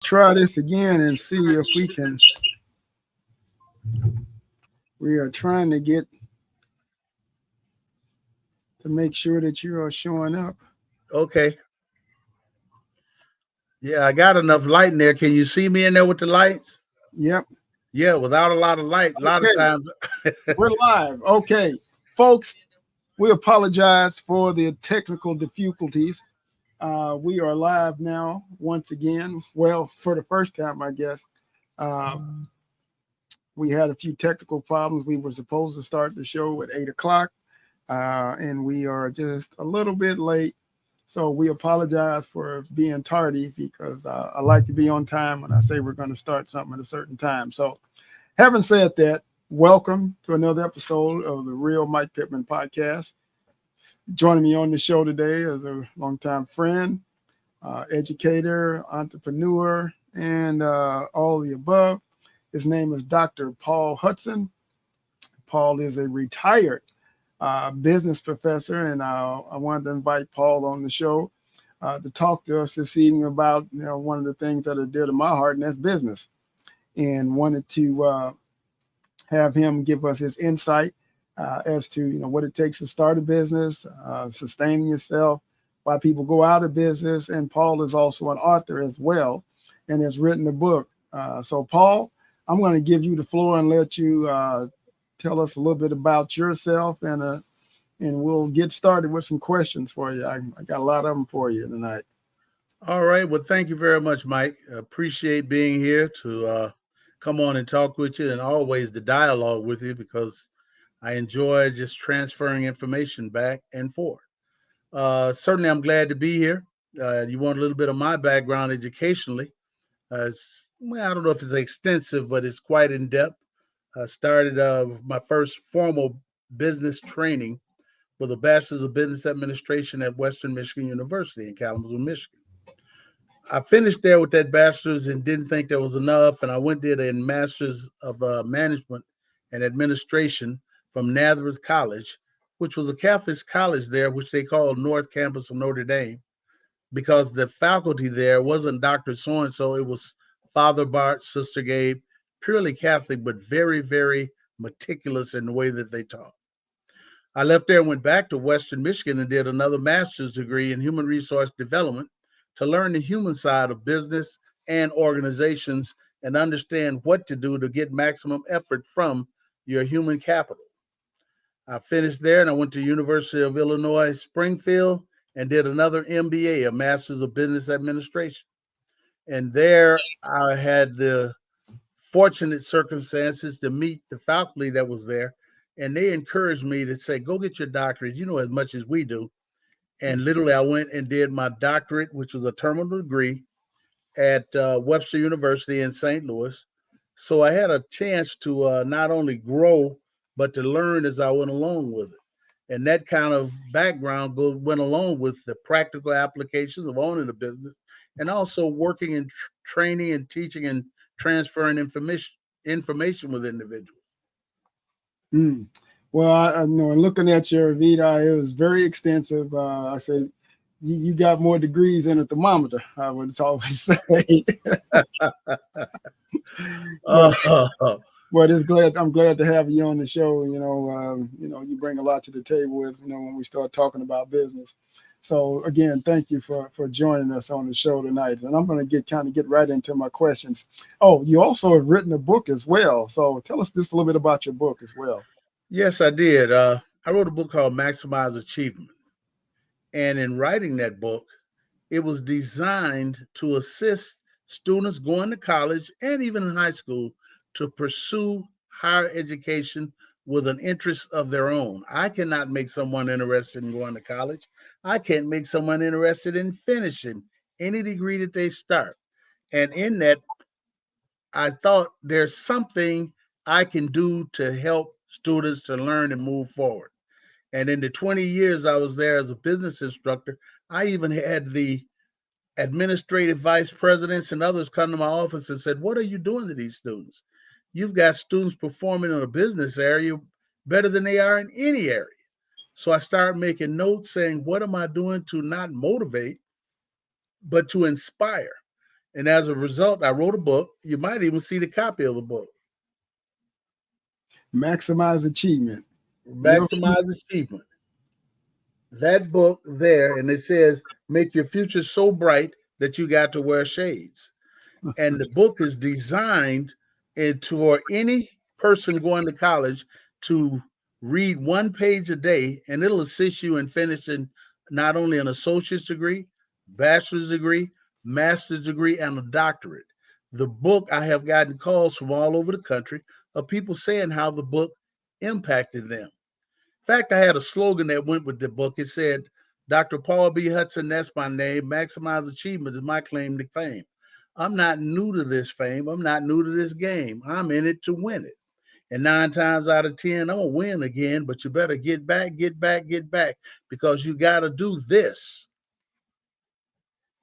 Try this again and see if we can. We are trying to get to make sure that you are showing up. Okay. Yeah, I got enough light in there. Can you see me in there with the lights? Yep. Yeah, without a lot of light, a lot of Okay. times. We're live. Okay. Folks, we apologize for the technical difficulties. We are live now once again. Well, for the first time, I guess. Uh, we had a few technical problems. We were supposed to start the show at 8 o'clock, and we are just a little bit late. So we apologize for being tardy because I like to be on time when I say we're going to start something at a certain time. So, having said that, welcome to another episode of the Real Mike Pittman podcast. Joining me on the show today is a longtime friend, educator, entrepreneur, and all the above. His name is Dr. Paul Hudson. Paul is a retired business professor, and I wanted to invite Paul on the show to talk to us this evening about one of the things that are dear to my heart, and that's business. And wanted to have him give us his insight as to what it takes to start a business, sustaining yourself, why people go out of business. And Paul is also an author as well, and has written a book. So Paul, I'm going to give you the floor and let you tell us a little bit about yourself, and we'll get started with some questions for you. I got a lot of them for you tonight. All right. Well, thank you very much, Mike. Appreciate being here to come on and talk with you and always the dialogue with you because I enjoy just transferring information back and forth. Certainly, I'm glad to be here. You want a little bit of my background educationally. Well, I don't know if it's extensive, but it's quite in depth. I started my first formal business training with a bachelor's of business administration at Western Michigan University in Kalamazoo, Michigan. I finished there with that bachelor's and didn't think there was enough, and I went did a master's of management and administration from Nazareth College, which was a Catholic college there, which they called North Campus of Notre Dame, because the faculty there wasn't Dr. So and so, it was Father Bart, Sister Gabe, purely Catholic, but very, very meticulous in the way that they taught. I left there and went back to Western Michigan and did another master's degree in human resource development to learn the human side of business and organizations and understand what to do to get maximum effort from your human capital. I finished there and I went to University of Illinois Springfield and did another MBA, a Master's of Business Administration. And there I had the fortunate circumstances to meet the faculty that was there. And they encouraged me to say, go get your doctorate. You know as much as we do. And literally, I went and did my doctorate, which was a terminal degree at Webster University in St. Louis. So I had a chance to not only grow, but to learn as I went along with it. And that kind of background went along with the practical applications of owning a business and also working and training and teaching and transferring information with individuals. Mm. Well, I know, and looking at your Vita, it was very extensive. I say you got more degrees than a thermometer, I would always say. but Oh, but I'm glad to have you on the show. You bring a lot to the table with when we start talking about business. So again, thank you for joining us on the show tonight. And I'm going to get right into my questions. Oh, you also have written a book as well. So tell us just a little bit about your book as well. yes, I did. I wrote a book called Maximize Achievement. And in writing that book, it was designed to assist students going to college and even in high school to pursue higher education with an interest of their own. I cannot make someone interested in going to college. I can't make someone interested in finishing any degree that they start. And in that, I thought there's something I can do to help students to learn and move forward. And in the 20 years I was there as a business instructor, I even had the administrative vice presidents and others come to my office and said, what are you doing to these students? You've got students performing in a business area better than they are in any area. So I started making notes saying, what am I doing to not motivate, but to inspire? And as a result, I wrote a book. You might even see the copy of the book, Maximize achievement. Your Maximize Achievement. That book there, and it says, make your future so bright that you got to wear shades. And the book is designed for any person going to college to read one page a day, and it'll assist you in finishing not only an associate's degree, bachelor's degree, master's degree, and a doctorate. The book, I have gotten calls from all over the country of people saying how the book impacted them. In fact, I had a slogan that went with the book. It said, Dr. Paul B. Hudson, that's my name. Maximize achievement is my claim to fame. I'm not new to this fame. I'm not new to this game. I'm in it to win it. And 9 times out of 10, I'm going to win again, but you better get back, get back, get back, because you got to do this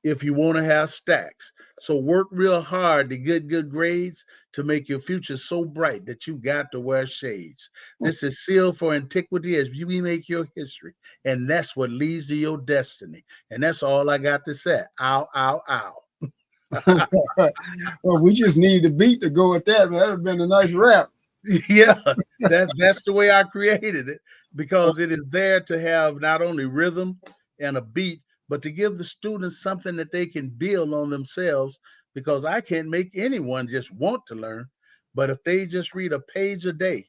if you want to have stacks. So work real hard to get good grades to make your future so bright that you got to wear shades. This is sealed for antiquity as we make your history. And that's what leads to your destiny. And that's all I got to say. Ow, ow, ow. well, we just need the beat to go with that. That'd have been a nice rap. Yeah, that's the way I created it, because it is there to have not only rhythm and a beat, but to give the students something that they can build on themselves, because I can't make anyone just want to learn, but if they just read a page a day,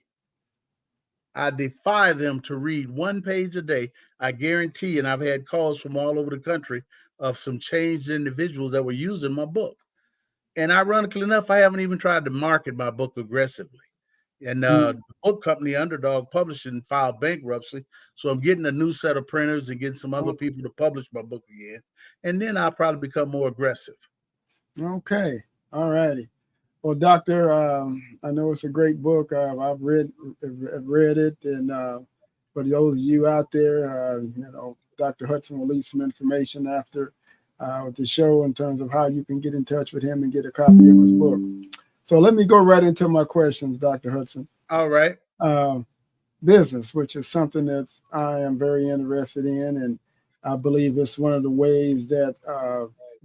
I defy them to read one page a day. I guarantee, and I've had calls from all over the country of some changed individuals that were using my book. And ironically enough, I haven't even tried to market my book aggressively. And the book company, Underdog Publishing, filed bankruptcy. So I'm getting a new set of printers and getting some other people to publish my book again. And then I'll probably become more aggressive. Okay. All righty. Well, Doctor, I know it's a great book. I've read it, and for those of you out there, Dr. Hudson will leave some information after the show in terms of how you can get in touch with him and get a copy of his book. So let me go right into my questions, Dr. Hudson. All right. Business, which is something that I am very interested in, and I believe it's one of the ways that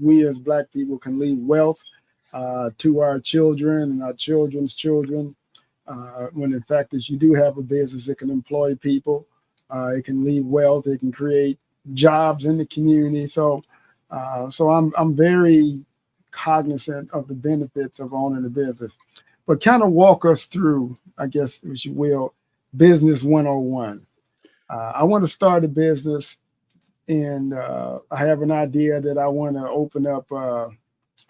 we as Black people can leave wealth to our children and our children's children. When in fact, as you do have a business, it can employ people, it can leave wealth, it can create jobs in the community. So I'm very cognizant of the benefits of owning a business. But kind of walk us through, I guess, if you will, business 101. I want to start a business, and I have an idea that I want to open up a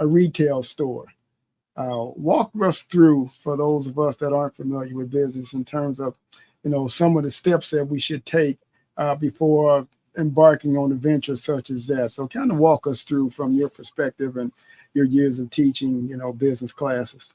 retail store. Walk us through, for those of us that aren't familiar with business, in terms of, some of the steps that we should take before embarking on a venture such as that. So kind of walk us through from your perspective and your years of teaching, business classes.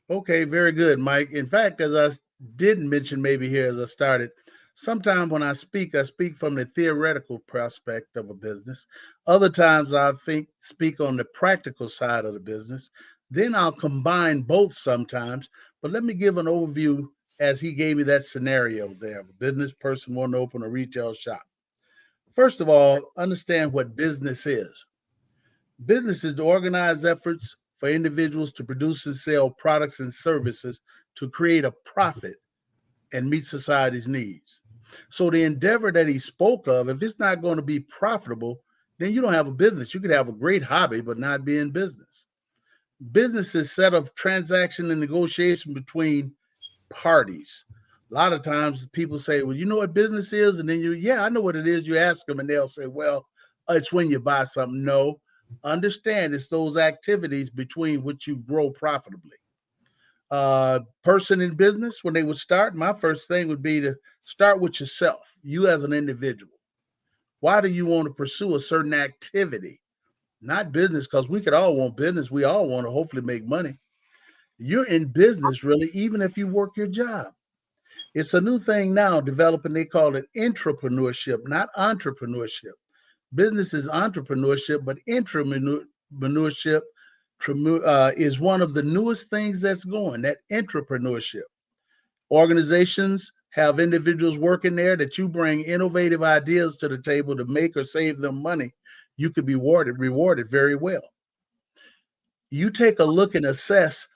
Okay, very good, Mike. In fact, as I didn't mention maybe here as I started, sometimes when I speak from the theoretical prospect of a business. Other times I speak on the practical side of the business. Then I'll combine both sometimes. But let me give an overview as he gave me that scenario there. A business person wanting to open a retail shop. First of all, understand what business is. Business is the organized efforts for individuals to produce and sell products and services to create a profit and meet society's needs. So the endeavor that he spoke of, if it's not going to be profitable, then you don't have a business. You could have a great hobby, but not be in business. Business is set of transaction and negotiation between parties. A lot of times people say, well, you know what business is? And then yeah, I know what it is. You ask them and they'll say, well, it's when you buy something. No, understand it's those activities between which you grow profitably. Person in business, when they would start, my first thing would be to start with yourself, you as an individual. Why do you want to pursue a certain activity? Not business, because we could all want business. We all want to hopefully make money. You're in business, really, even if you work your job. It's a new thing now developing. They call it intrapreneurship, not entrepreneurship. Business is entrepreneurship, but intrapreneurship is one of the newest things that's going, that intrapreneurship. Organizations have individuals working there that you bring innovative ideas to the table to make or save them money. You could be rewarded very well. You take a look and assess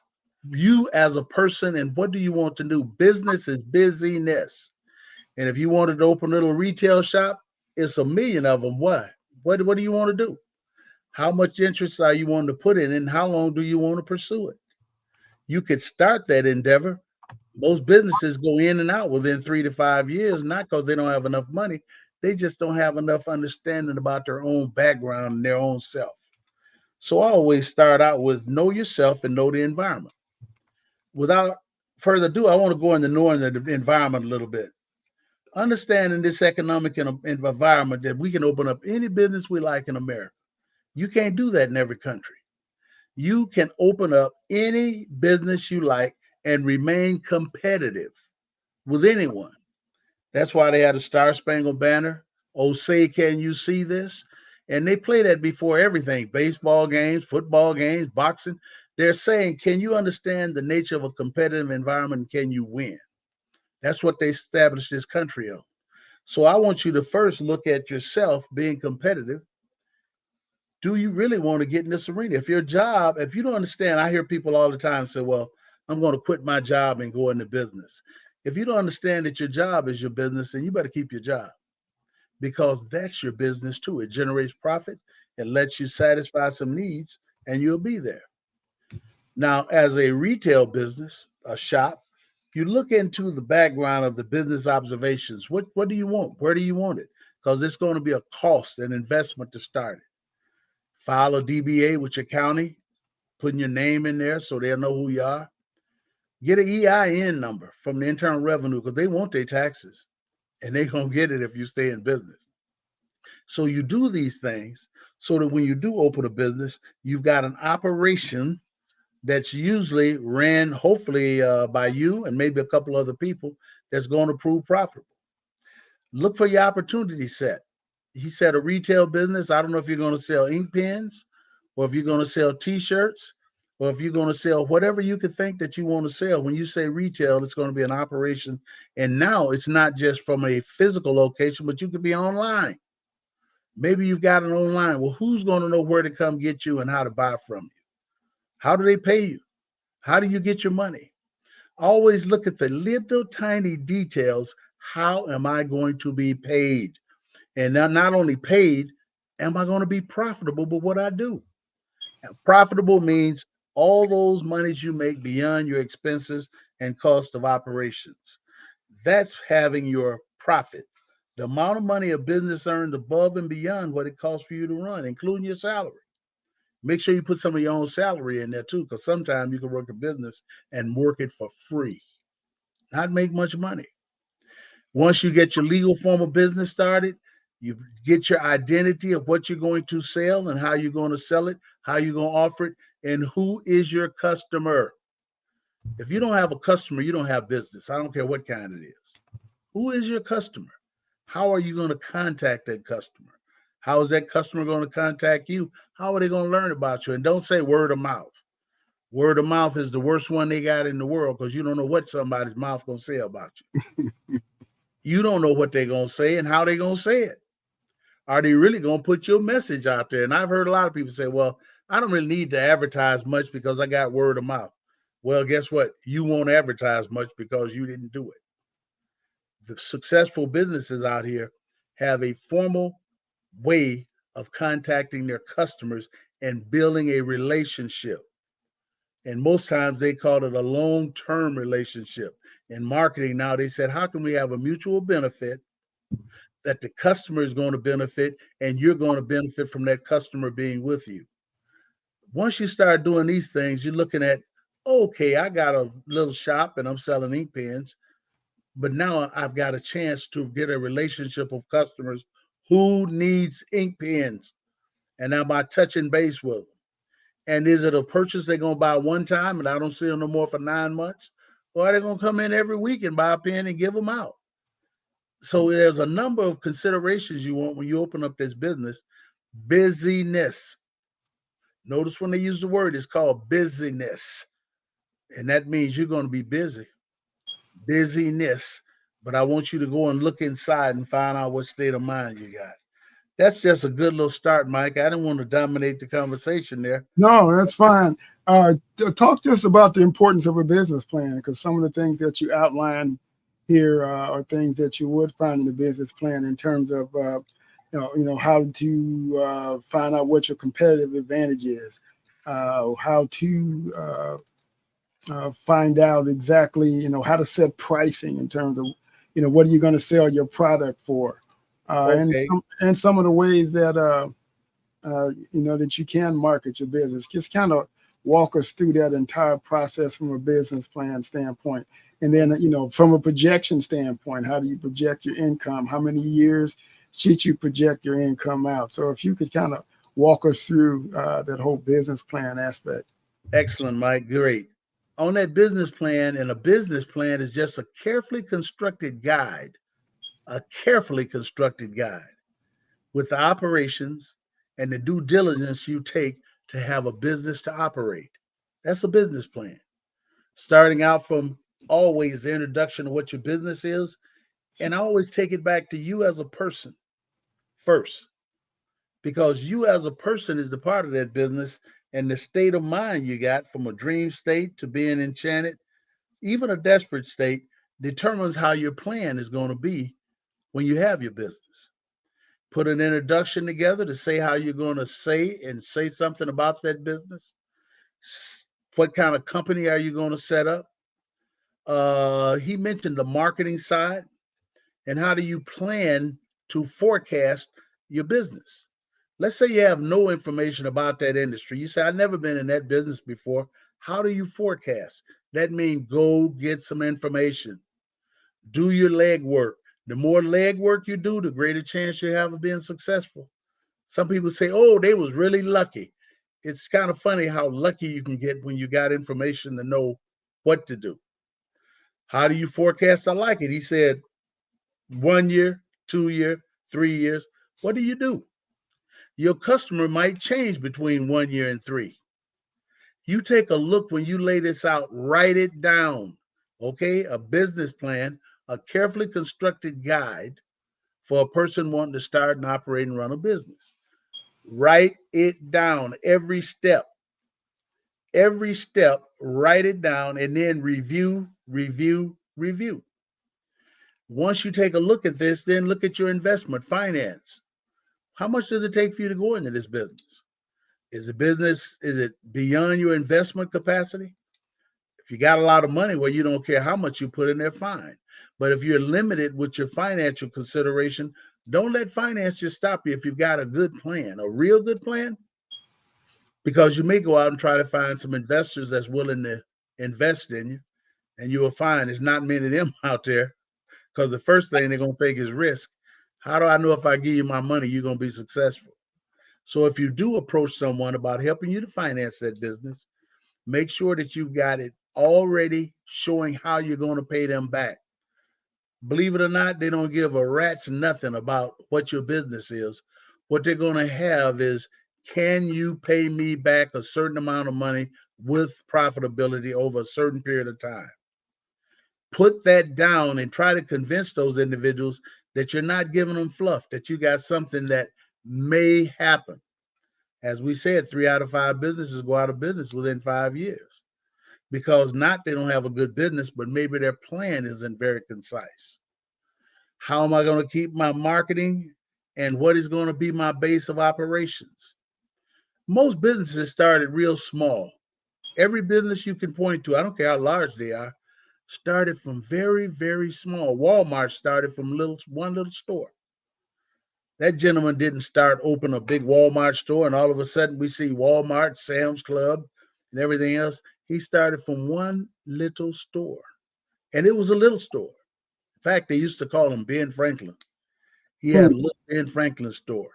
you as a person and what do you want to do. Business is busyness. And if you wanted to open a little retail shop, it's a million of them. What do you want to do? How much interest are you wanting to put in, and how long do you want to pursue it? You could start that endeavor. Most businesses go in and out within 3 to 5 years, not because they don't have enough money. They just don't have enough understanding about their own background and their own self. So I always start out with know yourself and know the environment. Without further ado, I want to go into knowing the environment a little bit. Understanding this economic environment that we can open up any business we like in America. You can't do that in every country. You can open up any business you like and remain competitive with anyone. That's why they had a Star Spangled Banner. Oh, say, can you see this? And they play that before everything baseball games, football games, boxing. They're saying, can you understand the nature of a competitive environment? Can you win? That's what they established this country on. So I want you to first look at yourself being competitive. Do you really want to get in this arena? If you don't understand, I hear people all the time say, well, I'm going to quit my job and go into business. If you don't understand that your job is your business, then you better keep your job because that's your business too. It generates profit, it lets you satisfy some needs, and you'll be there. Now, as a retail business, a shop, you look into the background of the business observations. What do you want? Where do you want it? Because it's going to be a cost, an investment to start it. File a DBA with your county, putting your name in there so they'll know who you are. Get an EIN number from the Internal Revenue because they want their taxes and they're going to get it if you stay in business. So you do these things so that when you do open a business, you've got an operation that's usually ran, hopefully, by you and maybe a couple other people that's going to prove profitable. Look for your opportunity set. He said a retail business. I don't know if you're going to sell ink pens or if you're going to sell t-shirts or if you're going to sell whatever you could think that you want to sell. When you say retail, it's going to be an operation. And now it's not just from a physical location, but you could be online. Maybe you've got an online. Well, who's going to know where to come get you and how to buy from you? How do they pay you? How do you get your money? Always look at the little tiny details. How am I going to be paid? And now, not only paid, am I going to be profitable with what I do? Profitable means all those monies you make beyond your expenses and cost of operations. That's having your profit. The amount of money a business earns above and beyond what it costs for you to run, including your salary. Make sure you put some of your own salary in there too, because sometimes you can work a business and work it for free, not make much money. Once you get your legal form of business started, you get your identity of what you're going to sell and how you're going to sell it, how you're going to offer it, and who is your customer. If you don't have a customer, you don't have business. I don't care what kind it is. Who is your customer? How are you going to contact that customer? How is that customer going to contact you? How are they going to learn about you? And don't say word of mouth. Word of mouth is the worst one they got in the world because you don't know what somebody's mouth going to say about you. You don't know what they're going to say and how they're going to say it. Are they really going to put your message out there? And I've heard a lot of people say, well, I don't really need to advertise much because I got word of mouth. Well, guess what? You won't advertise much because you didn't do it. The successful businesses out here have a formal way of contacting their customers and building a relationship. And most times they call it a long-term relationship. In marketing now, they said, how can we have a mutual benefit that the customer is going to benefit and you're going to benefit from that customer being with you? Once you start doing these things, you're looking at, okay, I got a little shop and I'm selling ink pens, but now I've got a chance to get a relationship of customers who needs ink pens. And now by touching base with them. And is it a purchase they're going to buy one time and I don't see them no more for 9 months? Or are they going to come in every week and buy a pen and give them out? So there's a number of considerations you want when you open up this business. Busyness. Notice when they use the word, it's called busyness. And that means you're going to be busy. Busyness. But I want you to go and look inside and find out what state of mind you got. That's just a good little start, Mike. I didn't want to dominate the conversation there. No, that's fine. Talk to us about the importance of a business plan, because some of the things that you outline here are things that you would find in the business plan in terms of how to find out what your competitive advantage is, how to find out exactly how to set pricing in terms of what are you going to sell your product for, Okay, and some of the ways that that you can market your business. Just kind of walk us through that entire process from a business plan standpoint. And then, from a projection standpoint, how do you project your income? How many years should you project your income out? So if you could kind of walk us through that whole business plan aspect. excellent, Mike. Great. On that business plan, and a business plan is just a carefully constructed guide with the operations and the due diligence you take to have a business to operate. That's a business plan. Starting out from always the introduction of what your business is, and I always take it back to you as a person first, because you as a person is the part of that business, and the state of mind you got from a dream state to being enchanted, even a desperate state, determines how your plan is going to be when you have your business. Put an introduction together to say how you're going to say something about that business. What kind of company are you going to set up? He mentioned the marketing side, and how do you plan to forecast your business? Let's say you have no information about that industry. You say, I've never been in that business before. How do you forecast? That means go get some information. Do your leg work. The more leg work you do, the greater chance you have of being successful. Some people say, oh, they was really lucky. It's kind of funny how lucky you can get when you got information to know what to do. How do you forecast? I like it. He said 1 year, 2 year, 3 years. What do you do? Your customer might change between 1 year and three. You take a look when you lay this out, write it down. Okay, a business plan, a carefully constructed guide for a person wanting to start and operate and run a business. Write it down, every step, write it down, and then review, review, review. Once you take a look at this, then look at your investment finance. How much does it take for you to go into this business? Is it beyond your investment capacity? If you got a lot of money where you don't care how much you put in there, fine. But if you're limited with your financial consideration, don't let finance just stop you if you've got a good plan, a real good plan, because you may go out and try to find some investors that's willing to invest in you, and you will find there's not many of them out there, because the first thing they're going to take is risk. How do I know if I give you my money, you're going to be successful? So if you do approach someone about helping you to finance that business, make sure that you've got it already showing how you're going to pay them back. Believe it or not, they don't give a rat's nothing about what your business is. What they're going to have is, can you pay me back a certain amount of money with profitability over a certain period of time? Put that down and try to convince those individuals that you're not giving them fluff, that you got something that may happen. As we said, 3 out of 5 businesses go out of business within 5 years, because not they don't have a good business, but maybe their plan isn't very concise. How am I going to keep my marketing, and what is going to be my base of operations? Most businesses started real small. Every business you can point to, I don't care how large they are, started from very, very small. Walmart started from one little store. That gentleman didn't start open a big Walmart store and all of a sudden we see Walmart, Sam's Club, and everything else. He started from one little store, and it was a little store. In fact, they used to call him Ben Franklin. He Hmm. had a little Ben Franklin store,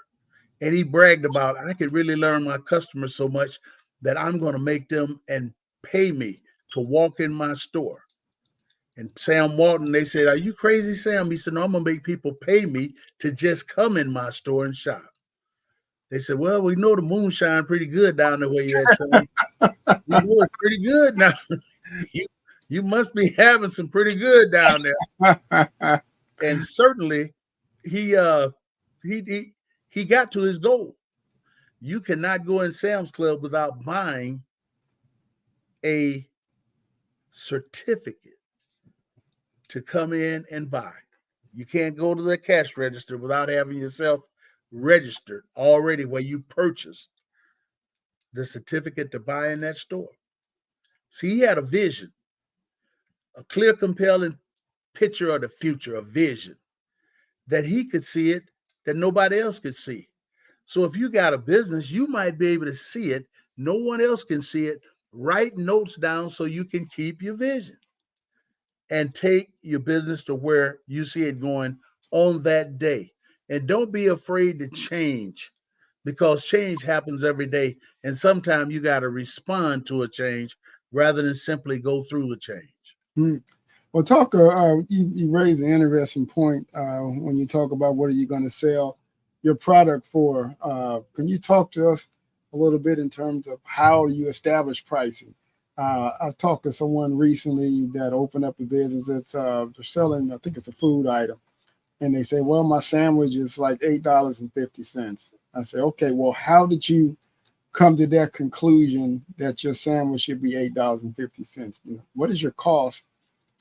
and he bragged about, I could really learn my customers so much that I'm going to make them and pay me to walk in my store. And Sam Walton, they said, are you crazy, Sam? He said, no, I'm going to make people pay me to just come in my store and shop. They said, well, we know the moonshine pretty good down there where you at, Sam. We know it's pretty good now. you, you must be having some pretty good down there. And certainly he He got to his goal. You cannot go in Sam's Club without buying a certificate to come in and buy. You can't go to the cash register without having yourself registered already where you purchased the certificate to buy in that store. See, he had a vision, a clear, compelling picture of the future, a vision that he could see it that nobody else could see. So if you got a business, you might be able to see it. No one else can see it. Write notes down so you can keep your vision and take your business to where you see it going on that day. And don't be afraid to change because change happens every day. And sometimes you got to respond to a change rather than simply go through the change. Hmm. Well, talk. You raise an interesting point when you talk about what are you going to sell your product for. Can you talk to us a little bit in terms of how you establish pricing? I talked to someone recently that opened up a business that's they're selling. I think it's a food item, and they say, "Well, my sandwich is like $8.50." I say, "Okay, well, how did you come to that conclusion that your sandwich should be $8.50? What is your cost?"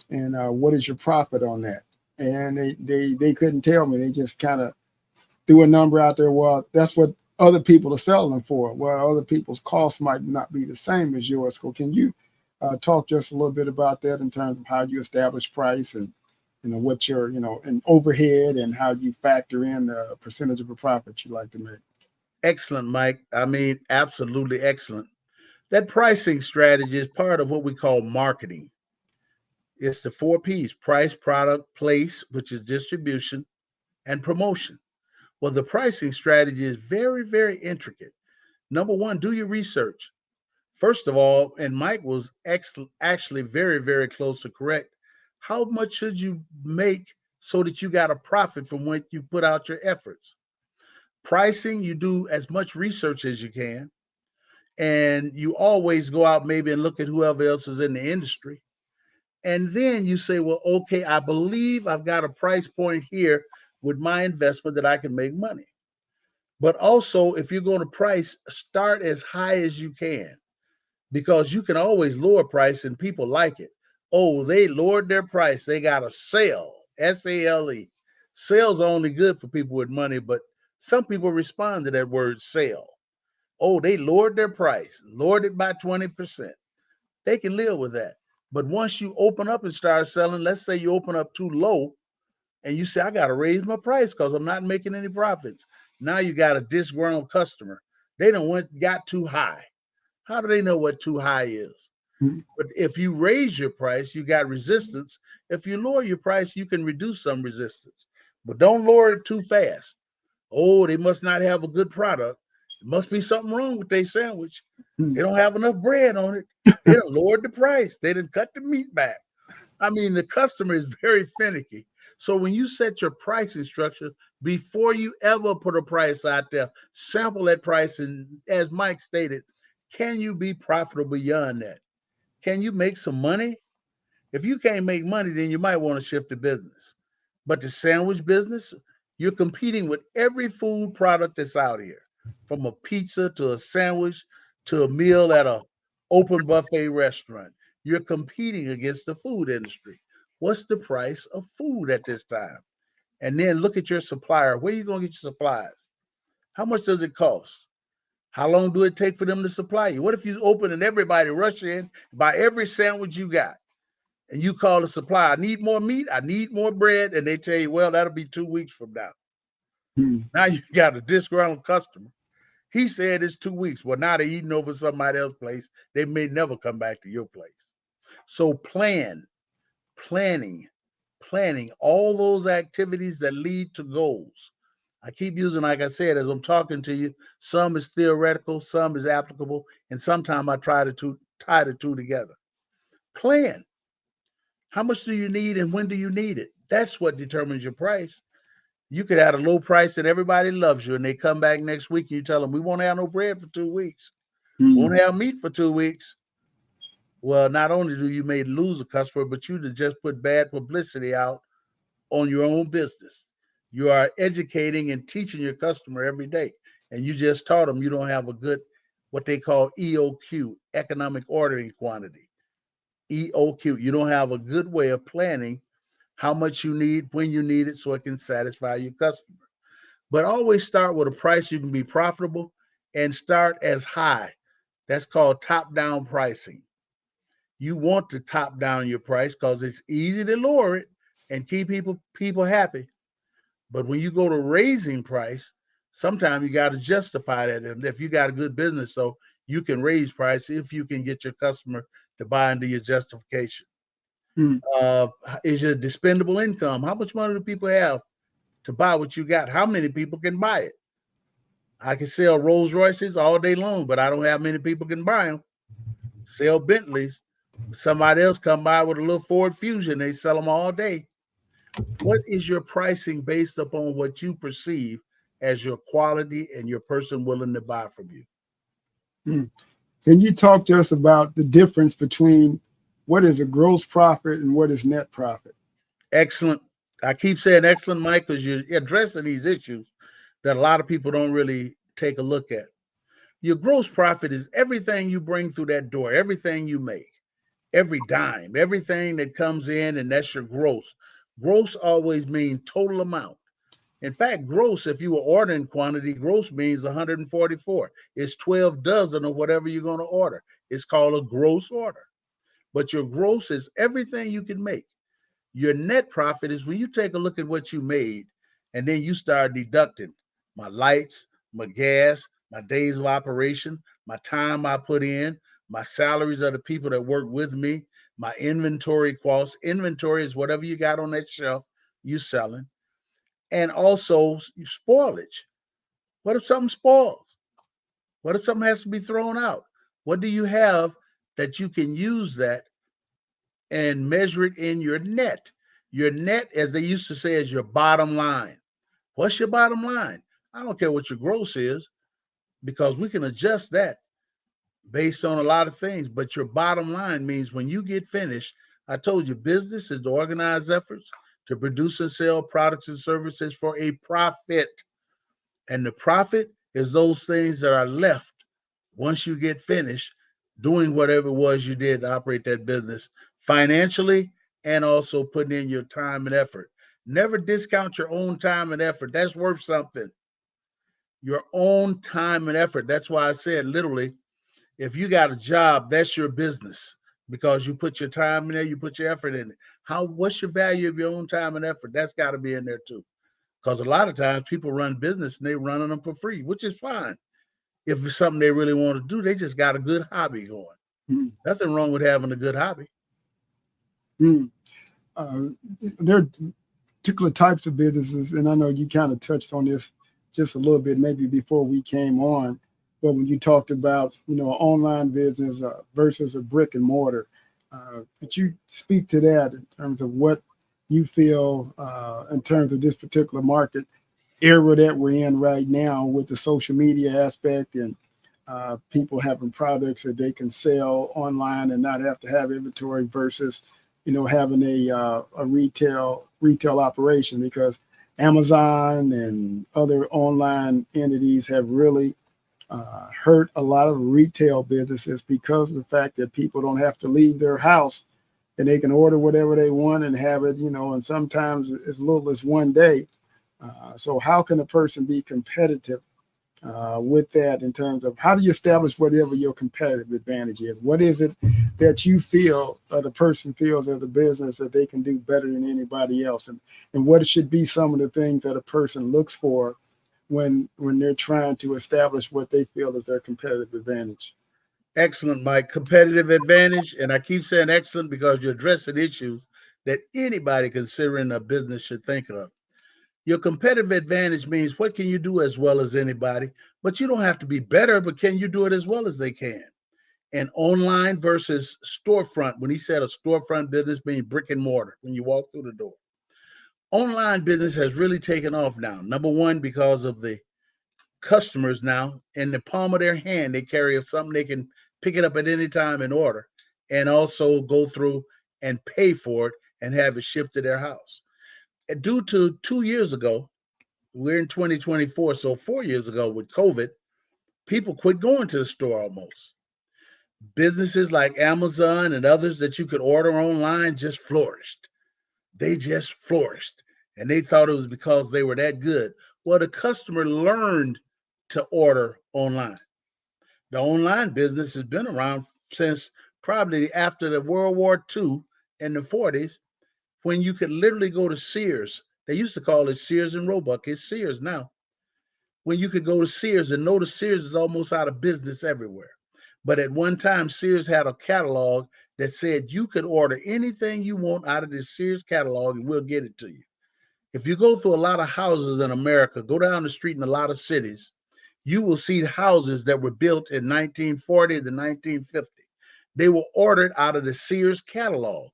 And what is your profit on that? And they couldn't tell me. They just kind of threw a number out there. Well, that's what other people are selling them for. Well, other people's costs might not be the same as yours. So can you talk just a little bit about that in terms of how you establish price and what your and overhead and how you factor in the percentage of a profit you like to make? Excellent, Mike. I mean, absolutely excellent. That pricing strategy is part of what we call marketing. It's the four P's: price, product, place, which is distribution, and promotion. Well, the pricing strategy is very, very intricate. Number one, do your research. First of all, and Mike was actually very, very close to correct. How much should you make so that you got a profit from when you put out your efforts? Pricing, you do as much research as you can, and you always go out maybe and look at whoever else is in the industry. And then you say, well, okay, I believe I've got a price point here with my investment that I can make money. But also, if you're going to price, start as high as you can because you can always lower price and people like it. Oh, they lowered their price. They got a sale, SALE. Sales are only good for people with money, but some people respond to that word sale. Oh, they lowered their price, lowered it by 20%. They can live with that. But once you open up and start selling, let's say you open up too low and you say, I got to raise my price because I'm not making any profits. Now you got a disgruntled customer. They don't got too high. How do they know what too high is? Mhm. But if you raise your price, you got resistance. If you lower your price, you can reduce some resistance. But don't lower it too fast. Oh, they must not have a good product. There must be something wrong with their sandwich. They don't have enough bread on it. They done lowered the price. They done cut the meat back. I mean, the customer is very finicky. So when you set your pricing structure, before you ever put a price out there, sample that price. And as Mike stated, can you be profitable beyond that? Can you make some money? If you can't make money, then you might want to shift the business. But the sandwich business, you're competing with every food product that's out here, from a pizza to a sandwich to a meal at a open buffet restaurant. You're competing against the food industry. What's the price of food at this time? And then look at your supplier. Where are you going to get your supplies? How much does it cost? How long do it take for them to supply you? What if you open and everybody rush in, buy every sandwich you got? And you call the supplier, I need more meat, I need more bread, and they tell you, well, that'll be 2 weeks from now. Mhm. Now you got a disgruntled customer. He said it's 2 weeks. Well, now they're eating over somebody else's place. They may never come back to your place. So planning, planning all those activities that lead to goals. I keep using, like I said, as I'm talking to you, some is theoretical, some is applicable, and sometimes I try to tie the two together. Plan. How much do you need and when do you need it? That's what determines your price. You could have a low price and everybody loves you, and they come back next week and you tell them, we won't have no bread for 2 weeks. Won't Mhm. have meat for 2 weeks. Well, not only do you may lose a customer, but you just put bad publicity out on your own business. You are educating and teaching your customer every day. And you just taught them you don't have a good, what they call EOQ, economic ordering quantity. EOQ, you don't have a good way of planning how much you need, when you need it, so it can satisfy your customer. But always start with a price you can be profitable and start as high. That's called top down pricing. You want to top down your price because it's easy to lower it and keep people happy. But when you go to raising price, sometimes you got to justify that. And if you got a good business, so you can raise price if you can get your customer to buy into your justification. Hmm. Is your dispendable income? How much money do people have to buy what you got? How many people can buy it? I can sell Rolls Royces all day long, but I don't have many people can buy them. Sell Bentleys. Somebody else come by with a little Ford Fusion. They sell them all day. What is your pricing based upon what you perceive as your quality and your person willing to buy from you? Hmm. Can you talk to us about the difference between what is a gross profit and what is net profit? Excellent. I keep saying excellent, Mike, because you're addressing these issues that a lot of people don't really take a look at. Your gross profit is everything you bring through that door, everything you make, every dime, everything that comes in, and that's your gross. Gross always means total amount. In fact, gross, if you were ordering quantity, gross means 144. It's 12 dozen of whatever you're going to order. It's called a gross order. But your gross is everything you can make. Your net profit is when you take a look at what you made and then you start deducting my lights, my gas, my days of operation, my time I put in, my salaries of the people that work with me, my inventory costs. Inventory is whatever you got on that shelf you selling, and also spoilage. What if something spoils? What if something has to be thrown out? What do you have that you can use that and measure it in your net? Your net, as they used to say, is your bottom line. What's your bottom line? I don't care what your gross is because we can adjust that based on a lot of things. But your bottom line means when you get finished, I told you business is to organize efforts to produce and sell products and services for a profit. And the profit is those things that are left once you get finished doing whatever it was you did to operate that business financially and also putting in your time and effort. Never discount your own time and effort. That's worth something. Your own time and effort. That's why I said literally, if you got a job, that's your business because you put your time in there, you put your effort in it. What's your value of your own time and effort? That's got to be in there too. Because a lot of times people run business and they running them for free, which is fine. If it's something they really want to do, they just got a good hobby going. Hmm. Nothing wrong with having a good hobby. Hmm. Uh, there are particular types of businesses, and I know you kind of touched on this just a little bit, maybe before we came on, but when you talked about, an online business versus a brick and mortar, could you speak to that in terms of what you feel in terms of this particular market era that we're in right now with the social media aspect and people having products that they can sell online and not have to have inventory versus having a retail operation, because Amazon and other online entities have really hurt a lot of retail businesses because of the fact that people don't have to leave their house and they can order whatever they want and have it, and sometimes as little as one day. So how can a person be competitive with that in terms of how do you establish whatever your competitive advantage is? What is it that you feel the person feels as a business that they can do better than anybody else? And what should be some of the things that a person looks for when they're trying to establish what they feel is their competitive advantage? Excellent, Mike. Competitive advantage. And I keep saying excellent because you're addressing issues that anybody considering a business should think of. Your competitive advantage means what can you do as well as anybody, but you don't have to be better, but can you do it as well as they can? And online versus storefront, when he said a storefront business being brick and mortar, when you walk through the door. Online business has really taken off now. Number one, because of the customers now in the palm of their hand, they carry something they can pick it up at any time and order, and also go through and pay for it and have it shipped to their house. Due to 2 years ago, we're in 2024. So 4 years ago with COVID, people quit going to the store almost. Businesses like Amazon and others that you could order online just flourished. They just flourished. And they thought it was because they were that good. Well, the customer learned to order online. The online business has been around since probably after the World War II in the 40s, when you could literally go to Sears. They used to call it Sears and Roebuck. It's Sears now. When you could go to Sears and notice Sears is almost out of business everywhere. But at one time, Sears had a catalog that said you could order anything you want out of this Sears catalog and we'll get it to you. If you go through a lot of houses in America, go down the street in a lot of cities, you will see houses that were built in 1940 to 1950. They were ordered out of the Sears catalog.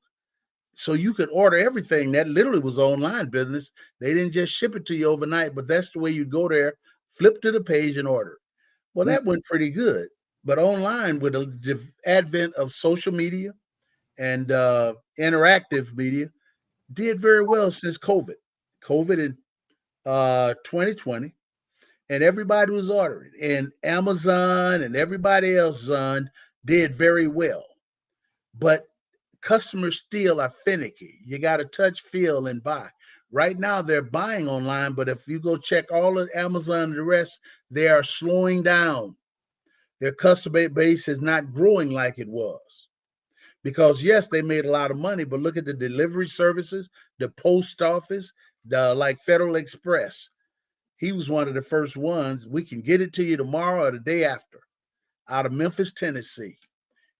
So you could order everything. That literally was online business. They didn't just ship it to you overnight, but that's the way you go there, flip to the page and order. Well, that went pretty good. But online, with the advent of social media and interactive media, did very well since COVID. COVID in 2020, and everybody was ordering. And Amazon and everybody else did very well. But customers still are finicky. You got to touch, feel, and buy. Right now, they're buying online, but if you go check all of Amazon and the rest, they are slowing down. Their customer base is not growing like it was. Because yes, they made a lot of money, but look at the delivery services, the post office, the like Federal Express. He was one of the first ones. We can get it to you tomorrow or the day after, out of Memphis, Tennessee.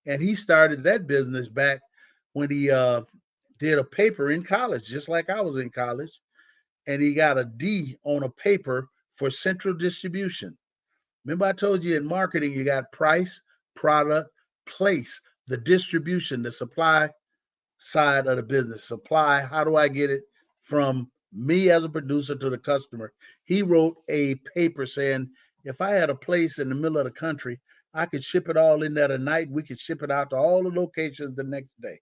And he started that business back when he did a paper in college, just like I was in college. And he got a D on a paper for central distribution. Remember, I told you in marketing, you got price, product, place, the distribution, the supply side of the business. Supply, how do I get it from me as a producer to the customer? He wrote a paper saying, if I had a place in the middle of the country, I could ship it all in there tonight. We could ship it out to all the locations the next day.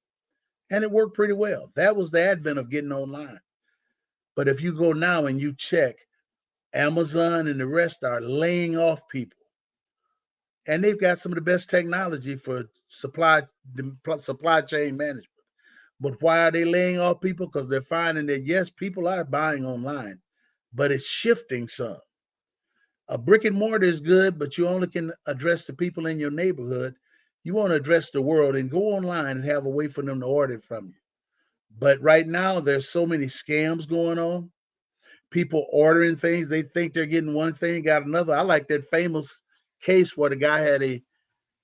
And it worked pretty well. That was the advent of getting online. But if you go now and you check, Amazon and the rest are laying off people. And they've got some of the best technology for supply chain management. But why are they laying off people? Because they're finding that, yes, people are buying online, but it's shifting some. A brick and mortar is good, but you only can address the people in your neighborhood. You want to address the world and go online and have a way for them to order it from you. But right now, there's so many scams going on. People ordering things, they think they're getting one thing, got another. I like that famous case where the guy had a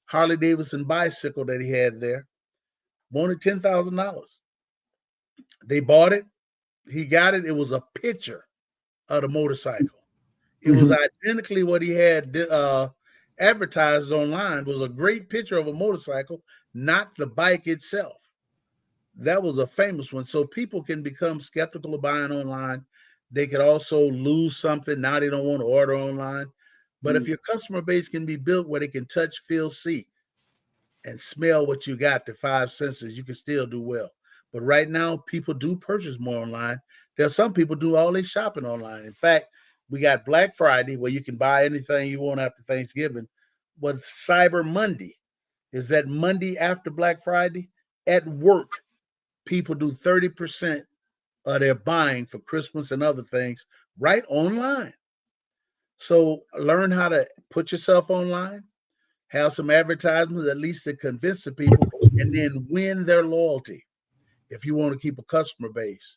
Harley Davidson bicycle that he had there, wanted $10,000. They bought it. He got it. It was a picture of the motorcycle. It was identically what he had advertised online. It was a great picture of a motorcycle, not the bike itself. That was a famous one. So people can become skeptical of buying online. They could also lose something. Now they don't want to order online. But if your customer base can be built where they can touch, feel, see, and smell what you got, the five senses, you can still do well. But right now, people do purchase more online. There's some people do all their shopping online. In fact, we got Black Friday where you can buy anything you want after Thanksgiving. But Cyber Monday is that Monday after Black Friday. At work, people do 30% of their buying for Christmas and other things right online. So learn how to put yourself online, have some advertisements at least to convince the people, and then win their loyalty if you want to keep a customer base.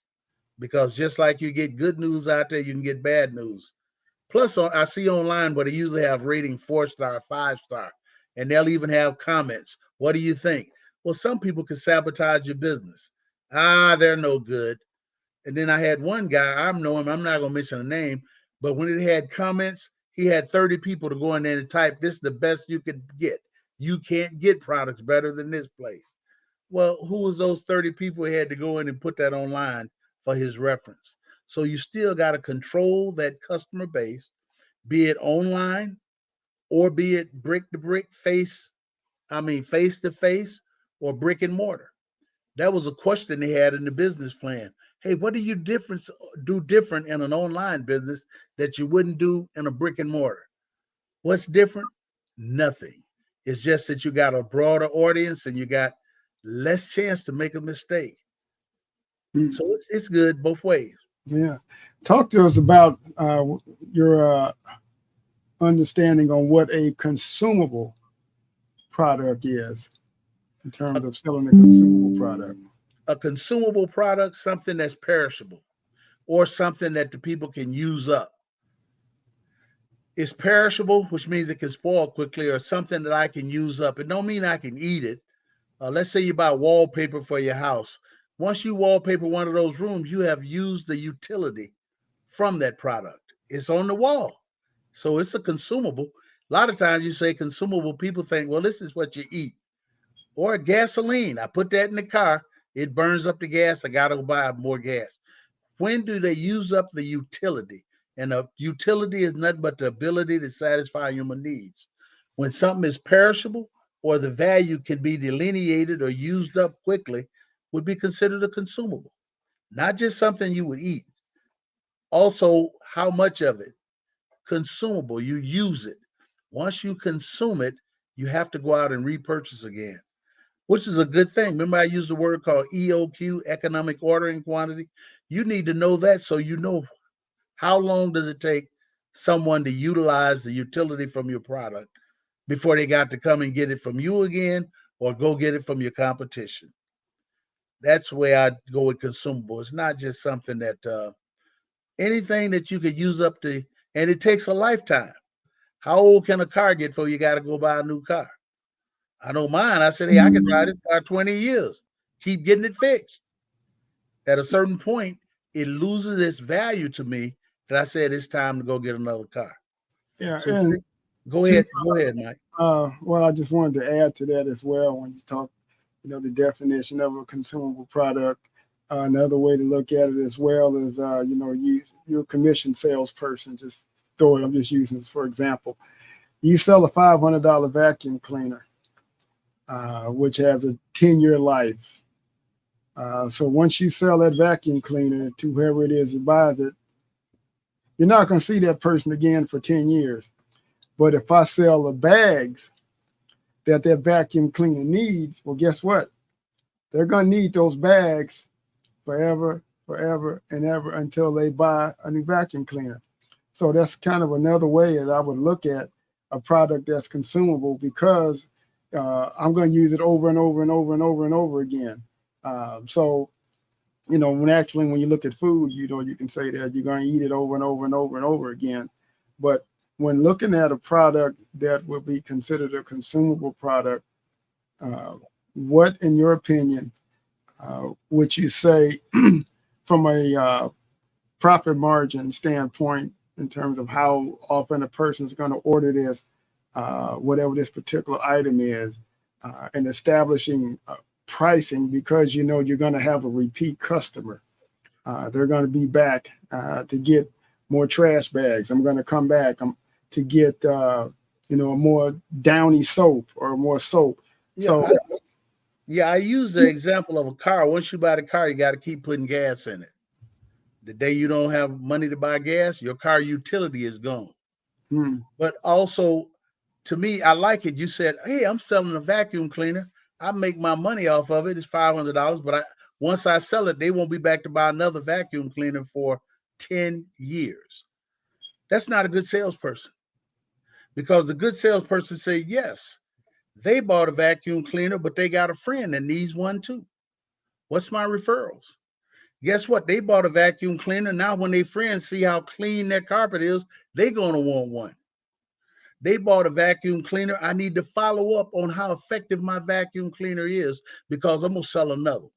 Because just like you get good news out there, you can get bad news. Plus, I see online where they usually have rating 4-star, 5-star, and they'll even have comments. What do you think? Well, some people can sabotage your business. They're no good. And then I had one guy, I know him, I'm not going to mention a name, but when it had comments, he had 30 people to go in there and type, this is the best you could get. You can't get products better than this place. Well, who was those 30 people he had to go in and put that online for his reference? So you still got to control that customer base, be it online or be it brick to brick, face to face or brick and mortar. That was a question they had in the business plan. Hey, what do different in an online business that you wouldn't do in a brick and mortar? What's different? Nothing. It's just that you got a broader audience and you got less chance to make a mistake. Mm, So it's good both ways. yeah. Talk to us about your understanding on what a consumable product is in A, terms of selling a consumable product. a consumable product, something that's perishable or something that the people can use up. It's perishable, which means it can spoil quickly, or something that I can use up. It don't mean I can eat it. Let's say you buy wallpaper for your house. Once you wallpaper one of those rooms, you have used the utility from that product. It's on the wall. So it's a consumable. A lot of times you say consumable, people think, well, this is what you eat. Or gasoline. I put that in the car, it burns up the gas. I got to go buy more gas. When do they use up the utility? And the utility is nothing but the ability to satisfy human needs. When something is perishable or the value can be delineated or used up quickly, would be considered a consumable, not just something you would eat. Also, how much of it? Consumable, you use it. Once you consume it, you have to go out and repurchase again, which is a good thing. Remember, I used the word called EOQ, economic ordering quantity. You need to know that so you know how long does it take someone to utilize the utility from your product before they got to come and get it from you again or go get it from your competition. That's where I go with consumable. It's not just something that anything that you could use up to, and it takes a lifetime. How old can a car get before you got to go buy a new car? I know mine. I said, hey, I can drive this car 20 years, keep getting it fixed. At a certain point, it loses its value to me that I said it's time to go get another car. Yeah, So and to go ahead, Mike. well, I just wanted to add to that as well when you talk, the definition of a consumable product. Another way to look at it as well is, you're a commission salesperson. Just throw it. I'm just using this for example. You sell a $500 vacuum cleaner, which has a 10-year life. So once you sell that vacuum cleaner to whoever it is that buys it, you're not going to see that person again for 10 years. But if I sell the bags that vacuum cleaner needs, well, guess what? They're going to need those bags forever, forever, and ever until they buy a new vacuum cleaner. So that's kind of another way that I would look at a product that's consumable because I'm going to use it over and over and over and over and over again. So when you look at food, you can say that you're going to eat it over and over and over and over again. But when looking at a product that would be considered a consumable product, uh, what, in your opinion, would you say from a profit margin standpoint in terms of how often a person is going to order this, whatever this particular item is, and establishing pricing because you're going to have a repeat customer. They're going to be back to get more trash bags. I'm going to come back to get a more downy soap or more soap. Yeah, So I use the example of a car. Once you buy the car, you got to keep putting gas in it. The day you don't have money to buy gas, your car utility is gone. hmm, But also, to me, I like it. You said, "Hey, I'm selling a vacuum cleaner. I make my money off of it. It's $500, but once I sell it, they won't be back to buy another vacuum cleaner for 10 years." That's not a good salesperson because the good salesperson say, "Yes, they bought a vacuum cleaner, but they got a friend that needs one too. What's my referrals?" Guess what? They bought a vacuum cleaner. Now, when their friends see how clean their carpet is, they're going to want one. They bought a vacuum cleaner. I need to follow up on how effective my vacuum cleaner is because I'm going to sell another one.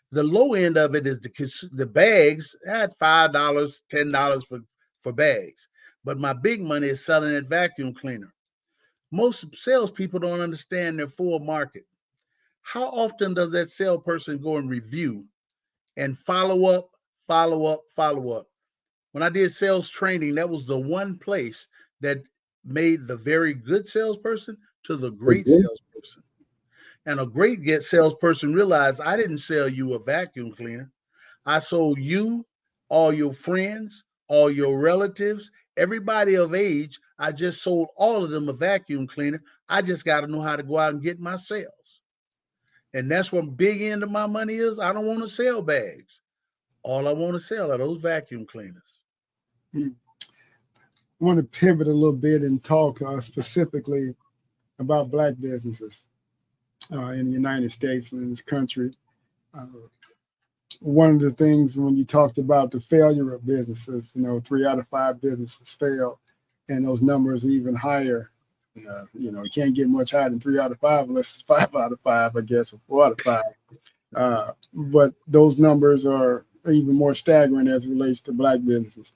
The low end of it is the bags at $5, $10 for bags. But my big money is selling that vacuum cleaner. Most salespeople don't understand their full market. How often does that salesperson go and review and follow up, follow up, follow up? When I did sales training, that was the one place that made the very good salesperson to the great salesperson. And a great get salesperson realized I didn't sell you a vacuum cleaner. I sold you, all your friends, all your relatives, everybody of age. I just sold all of them a vacuum cleaner. I just got to know how to go out and get my sales. And that's what big end of my money is. I don't want to sell bags. All I want to sell are those vacuum cleaners. I want to pivot a little bit and talk specifically about Black businesses in the United States and in this country. Uh, One of the things when you talked about the failure of businesses, 3 out of 5 businesses fail, and those numbers are even higher. You can't get much higher than 3 out of 5 unless it's 5 out of 5, I guess, or 4 out of 5. But those numbers are even more staggering as it relates to Black businesses.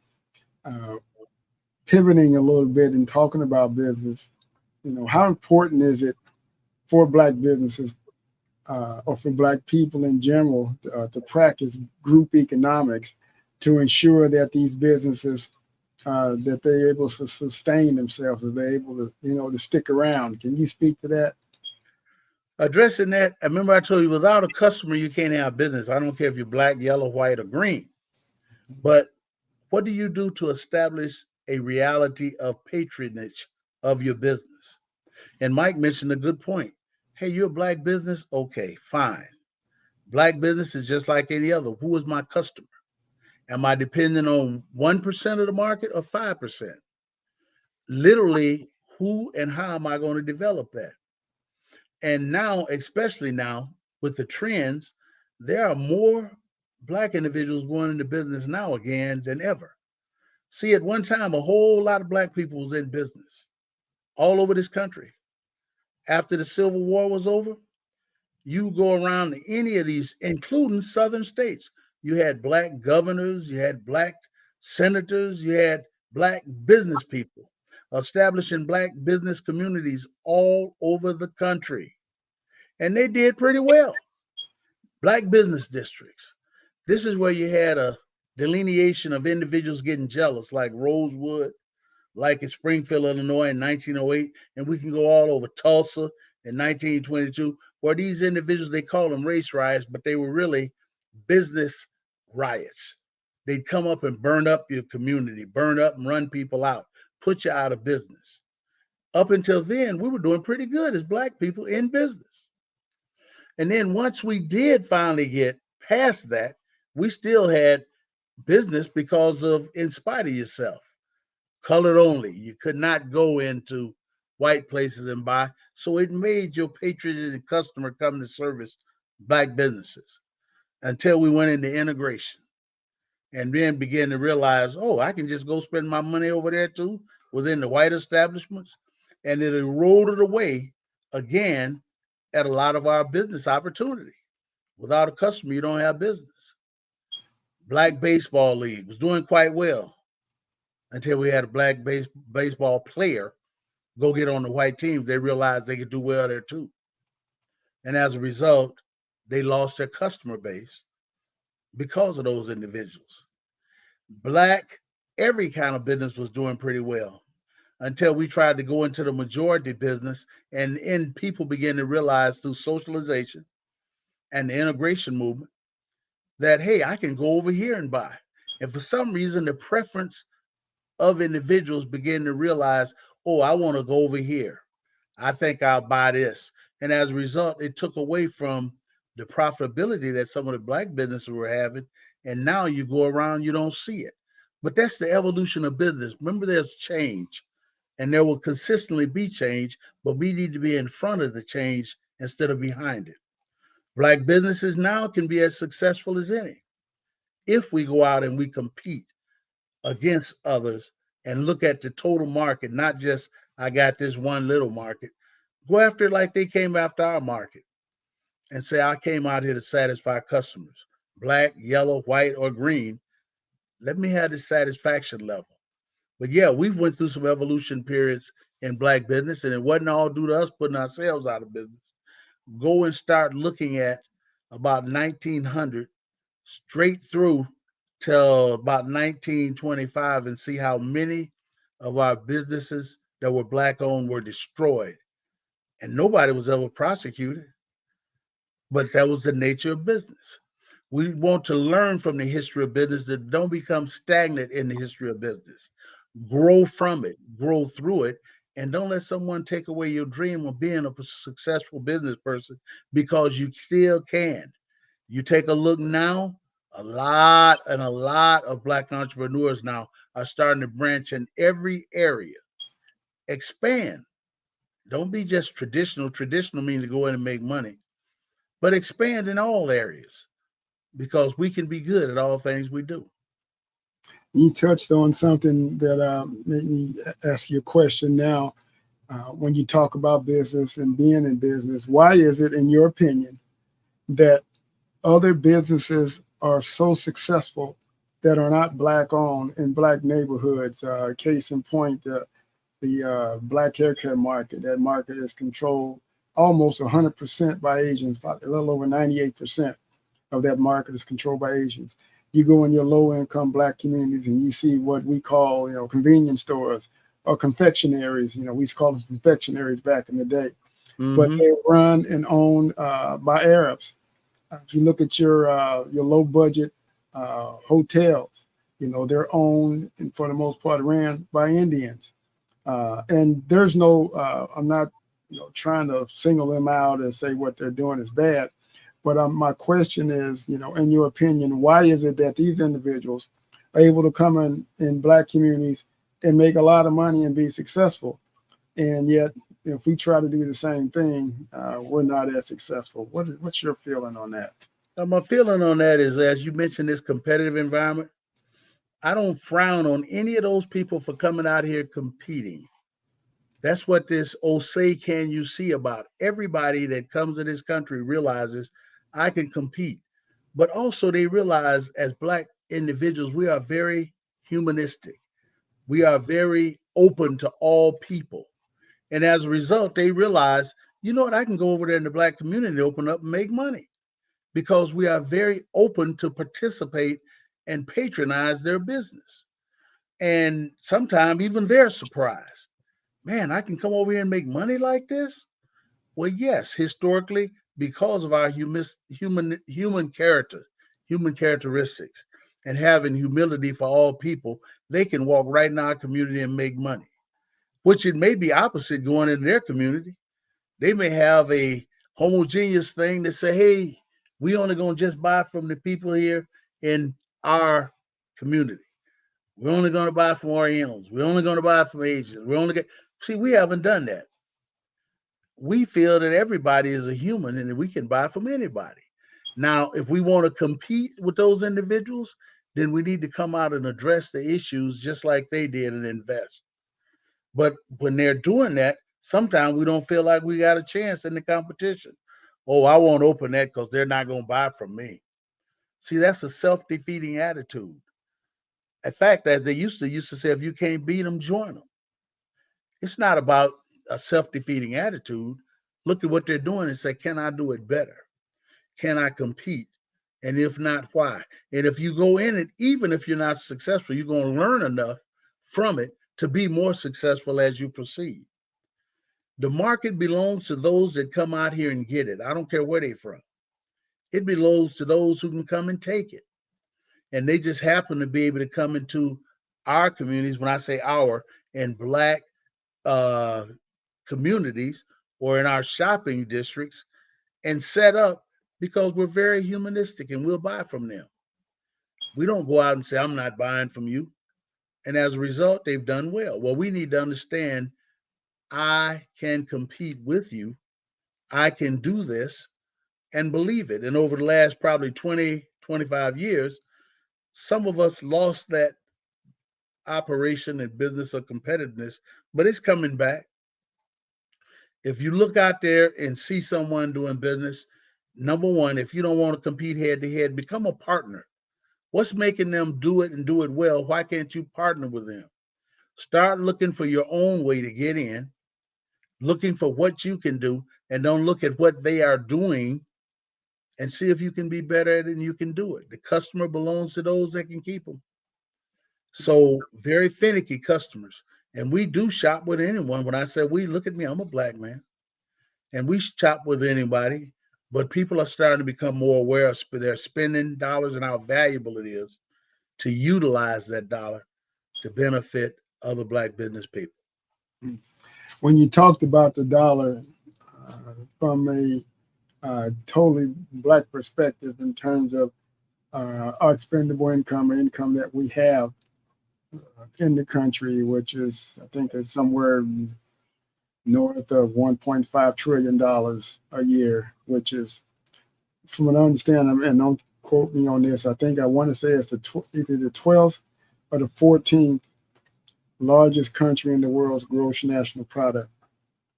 Uh, Pivoting a little bit and talking about business, how important is it for Black businesses or for Black people in general to practice group economics to ensure that these businesses that they're able to sustain themselves, that they're able to stick around. Can you speak to that? Addressing that, I remember I told you without a customer, you can't have business. I don't care if you're black, yellow, white, or green. But what do you do to establish a reality of patronage of your business? And Mike mentioned a good point. Hey, you're a black business? Okay, fine. Black business is just like any other. Who is my customer? Am I depending on 1% of the market or 5%? Literally, who and how am I going to develop that? And now, especially now with the trends, there are more black individuals going into business now again than ever. See, at one time, a whole lot of black people was in business all over this country. After the Civil War was over, you go around any of these, including southern states, you had black governors, you had black senators, you had black business people establishing black business communities all over the country. And they did pretty well. Black business districts. This is where you had a delineation of individuals getting jealous, like Rosewood, like in Springfield, Illinois in 1908, and we can go all over Tulsa in 1922, where these individuals, they call them race riots, but they were really business riots. They'd come up and burn up your community, burn up and run people out, put you out of business. Up until then, we were doing pretty good as black people in business. And then once we did finally get past that, we still had business because of in spite of yourself. Colored only. You could not go into white places and buy. So it made your patriotic and customer come to service black businesses until we went into integration and then began to realize, oh, I can just go spend my money over there too within the white establishments. And it eroded away again at a lot of our business opportunity. Without a customer, you don't have business. Black baseball league was doing quite well until we had a black baseball player go get on the white team. They realized they could do well there too. And as a result, they lost their customer base because of those individuals. Black, every kind of business was doing pretty well until we tried to go into the majority business. And people began to realize through socialization and the integration movement that, hey, I can go over here and buy. And for some reason, the preference of individuals begin to realize, oh, I want to go over here. I think I'll buy this. And as a result, it took away from the profitability that some of the black businesses were having. And now you go around, you don't see it. But that's the evolution of business. Remember, there's change and there will consistently be change, but we need to be in front of the change instead of behind it. Black businesses now can be as successful as any if we go out and we compete against others and look at the total market, not just I got this one little market. Go after it like they came after our market and say, I came out here to satisfy customers, black, yellow, white, or green. Let me have the satisfaction level. But yeah, we've went through some evolution periods in black business, and it wasn't all due to us putting ourselves out of business. Go and start looking at about 1900 straight through till about 1925 and see how many of our businesses that were black owned were destroyed. And nobody was ever prosecuted, but that was the nature of business. We want to learn from the history of business, that don't become stagnant in the history of business. Grow from it, grow through it, and don't let someone take away your dream of being a successful business person, because you still can. You take a look now, a lot of Black entrepreneurs now are starting to branch in every area. Expand. Don't be just traditional. Traditional means to go in and make money, but expand in all areas, because we can be good at all things we do. You touched on something that made me ask you a question now. When you talk about business and being in business, why is it, in your opinion, that other businesses are so successful that are not Black owned in Black neighborhoods? Case in point, the Black hair care market. That market is controlled almost 100% by Asians. About a little over 98% of that market is controlled by Asians. You go in your low income Black communities and you see what we call, convenience stores or confectionaries. We used to call them confectionaries back in the day, but Mm-hmm. they're run and owned by Arabs. If you look at your low budget hotels, they're owned and for the most part ran by Indians. And there's no, I'm not, trying to single them out and say what they're doing is bad. But my question is, in your opinion, why is it that these individuals are able to come in Black communities and make a lot of money and be successful? And yet, if we try to do the same thing, we're not as successful. What's your feeling on that? My feeling on that is, as you mentioned, this competitive environment. I don't frown on any of those people for coming out here competing. That's what this "oh say can you see" about. Everybody that comes to this country realizes I can compete, but also they realize, as Black individuals, we are very humanistic. We are very open to all people. And as a result, they realize, you know what, I can go over there in the Black community, open up and make money, because we are very open to participate and patronize their business. And sometimes even they're surprised. Man, I can come over here and make money like this? Well, yes, historically, because of our human character, human characteristics, and having humility for all people, they can walk right in our community and make money. Which it may be opposite going in their community. They may have a homogeneous thing that say, hey, we only gonna just buy from the people here in our community. We're only gonna buy from Orientals. We're only gonna buy from Asians. We're only get See, we haven't done that. We feel that everybody is a human and that we can buy from anybody. Now, if we want to compete with those individuals, then we need to come out and address the issues just like they did and invest. But when they're doing that, sometimes we don't feel like we got a chance in the competition. Oh, I won't open that because they're not going to buy from me. See, that's a self-defeating attitude. In fact, as they used to say, if you can't beat them, join them. It's not about a self-defeating attitude. Look at what they're doing and say, can I do it better? Can I compete? And if not, why? And if you go in it, even if you're not successful, you're going to learn enough from it to be more successful as you proceed. The market belongs to those that come out here and get it. I don't care where they're from. It belongs to those who can come and take it. And they just happen to be able to come into our communities. When I say our, in Black uh, communities or in our shopping districts, and set up, because we're very humanistic and we'll buy from them. We don't go out and say, I'm not buying from you. And as a result, they've done well. Well, we need to understand, I can compete with you. I can do this, and believe it. And over the last probably 20, 25 years, some of us lost that operation and business of competitiveness, but it's coming back. If you look out there and see someone doing business, number one, if you don't want to compete head to head, become a partner. What's making them do it and do it well? Why can't you partner with them? Start looking for your own way to get in, looking for what you can do, and don't look at what they are doing, and see if you can be better at it and you can do it. The customer belongs to those that can keep them. So, very finicky customers. And we do shop with anyone. When I say we, look at me, I'm a Black man. And we shop with anybody. but people are starting to become more aware of their spending dollars and how valuable it is to utilize that dollar to benefit other black business people. When you talked about the dollar from a totally black perspective in terms of our expendable income or income that we have in the country, which is, I think, it's somewhere north of $1.5 trillion a year, which is, from what I understand, and don't quote me on this, I think I want to say it's either the 12th or the 14th largest country in the world's gross national product.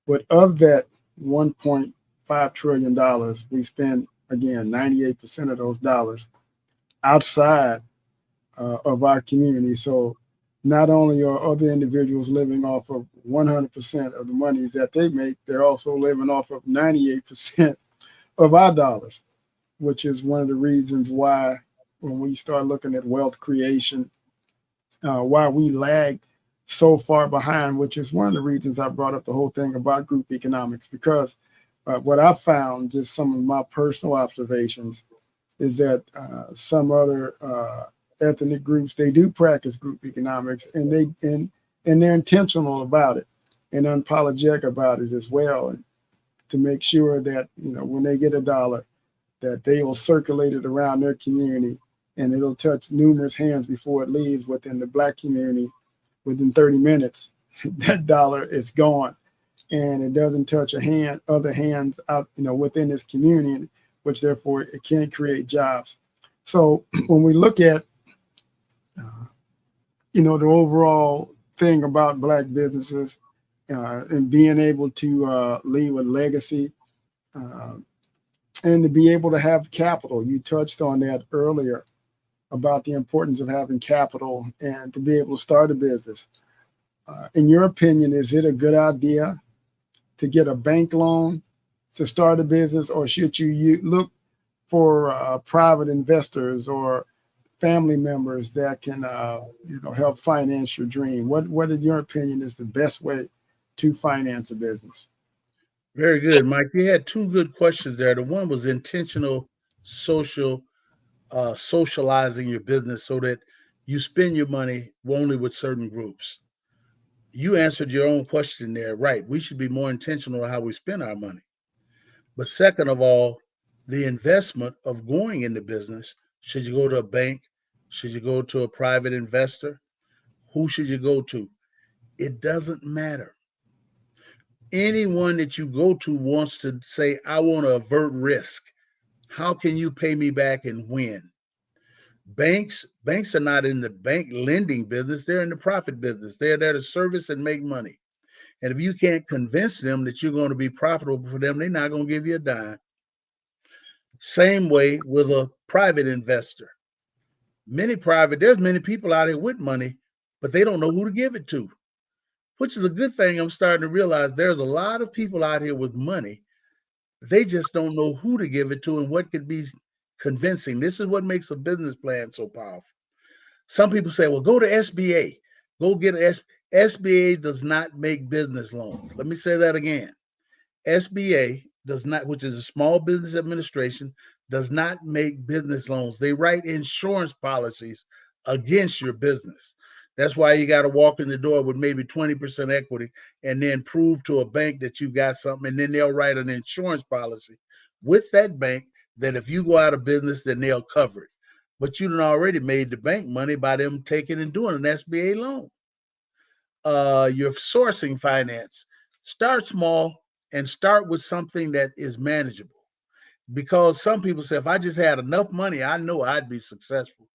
But of that $1.5 trillion, we spend, again, 98% of those dollars outside of our community. So not only are other individuals living off of 100% of the monies that they make, they're also living off of 98% of our dollars, which is one of the reasons why when we start looking at wealth creation, why we lag so far behind, which is one of the reasons I brought up the whole thing about group economics, because what I found, just some of my personal observations, is that some other ethnic groups, they do practice group economics, and they're intentional about it and unapologetic about it as well, and to make sure that, you know, when they get a dollar, that they will circulate it around their community and it'll touch numerous hands before it leaves within the black community. Within 30 minutes, that dollar is gone, and it doesn't touch other hands out, you know, within this community, which therefore it can't create jobs. So when we look at, you know, the overall thing about black businesses and being able to leave a legacy and to be able to have capital, you touched on that earlier about the importance of having capital and to be able to start a business. In your opinion, is it a good idea to get a bank loan to start a business, or should you look for private investors or family members that can, you know, help finance your dream? What, in your opinion, is the best way to finance a business? Very good, Mike. You had two good questions there. The one was intentional social socializing your business so that you spend your money only with certain groups. You answered your own question there, right? We should be more intentional how we spend our money. But second of all, the investment of going into business, should you go to a bank? Should you go to a private investor? Who should you go to? It doesn't matter. Anyone that you go to wants to say, I want to avert risk. How can you pay me back and when? Banks are not in the bank lending business. They're in the profit business. They're there to service and make money. And if you can't convince them that you're going to be profitable for them, they're not going to give you a dime. Same way with a private investor. There's many people out here with money, but they don't know who to give it to, which is a good thing. I'm starting to realize there's a lot of people out here with money. They just don't know who to give it to and what could be convincing. This is what makes a business plan so powerful. Some people say, well, go to SBA. Go get an SBA does not make business loans. Let me say that again. SBA does not, which is a Small Business Administration, does not make business loans. They write insurance policies against your business. That's why you got to walk in the door with maybe 20% equity and then prove to a bank that you got something. And then they'll write an insurance policy with that bank that if you go out of business, then they'll cover it. But you done already made the bank money by them taking and doing an SBA loan. Your sourcing finance, start small and start with something that is manageable. Because some people say, if I just had enough money, I know I'd be successful.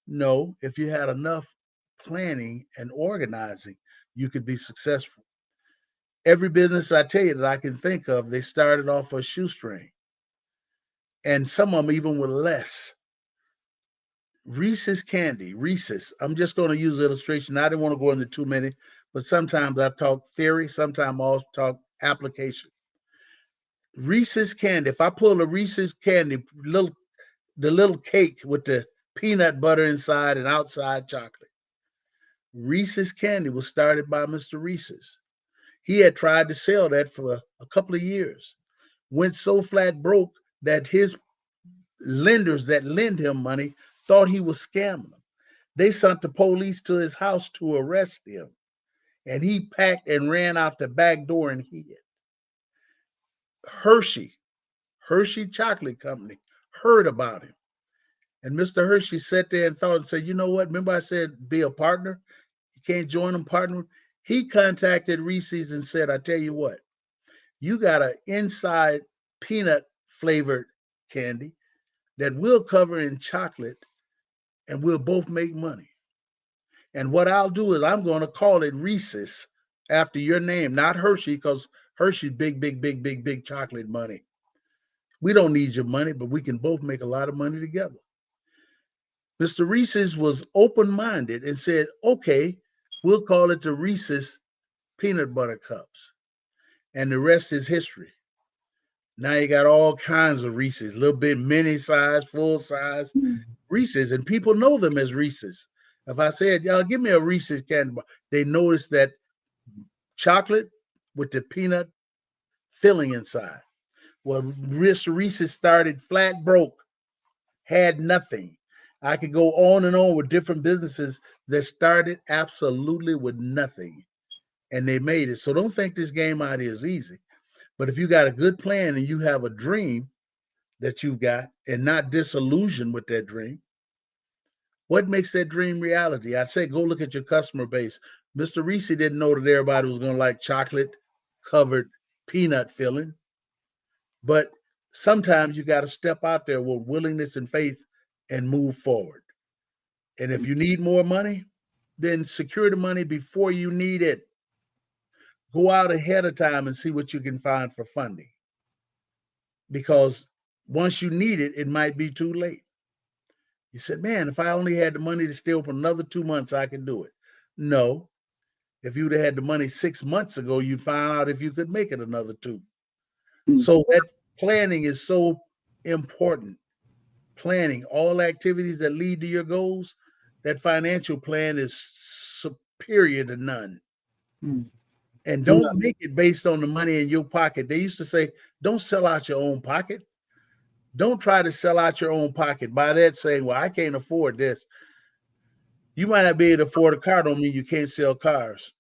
No, if you had enough planning and organizing, you could be successful. Every business I tell you that I can think of, they started off a shoestring, and some of them even with less. Reese's candy, Reese's. I'm just going to use illustration. I didn't want to go into too many, but sometimes I talk theory, sometimes I'll talk application. Reese's candy. If I pull a Reese's candy, the little cake with the peanut butter inside and outside chocolate. Reese's candy was started by Mr. Reese's. He had tried to sell that for a couple of years. Went so flat broke that his lenders that lend him money thought he was scamming them. They sent the police to his house to arrest him, and he packed and ran out the back door and hid. Hershey, Hershey Chocolate Company, heard about him. And Mr. Hershey sat there and thought and said, you know what? Remember I said be a partner? You can't join them partner. He contacted Reese's and said, I tell you what, you got an inside peanut flavored candy that we'll cover in chocolate and we'll both make money. And what I'll do is I'm going to call it Reese's after your name, not Hershey, because Hershey's big, big, big, big, big chocolate money. We don't need your money, but we can both make a lot of money together. Mr. Reese's was open-minded and said, okay, we'll call it the Reese's Peanut Butter Cups. And the rest is history. Now you got all kinds of Reese's, little bit mini size, full size Reese's, and people know them as Reese's. If I said, y'all give me a Reese's candy bar, they notice that chocolate with the peanut filling inside. Well, Reese's started flat broke, had nothing. I could go on and on with different businesses that started absolutely with nothing, and they made it. So don't think this game out here is easy. But if you got a good plan and you have a dream that you've got and not disillusioned with that dream, what makes that dream reality? I'd say go look at your customer base. Mr. Reese didn't know that everybody was going to like chocolate covered peanut filling, but sometimes you got to step out there with willingness and faith and move forward. And if you need more money, then secure the money before you need it. Go out ahead of time and see what you can find for funding. Because once you need it, it might be too late. You said, man, if I only had the money to stay open another 2 months, I could do it. No. If you'd have had the money 6 months ago, you'd find out if you could make it another two. So that planning is so important. Planning all activities that lead to your goals, that financial plan is superior to none. And don't make it based on the money in your pocket. They used to say, don't sell out your own pocket. Don't try to sell out your own pocket. By that saying, well, I can't afford this. You might not be able to afford a car, don't mean you can't sell cars.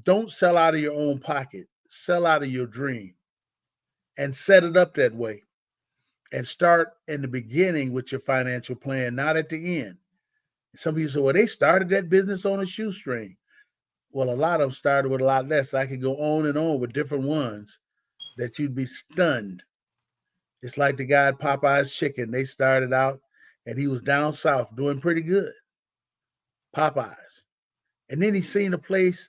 Don't sell out of your own pocket. Sell out of your dream and set it up that way. And start in the beginning with your financial plan, not at the end. Some people say, well, they started that business on a shoestring. Well, a lot of them started with a lot less. I could go on and on with different ones that you'd be stunned. It's like the guy at Popeye's Chicken. They started out and he was down south doing pretty good. Popeyes. And then he seen a place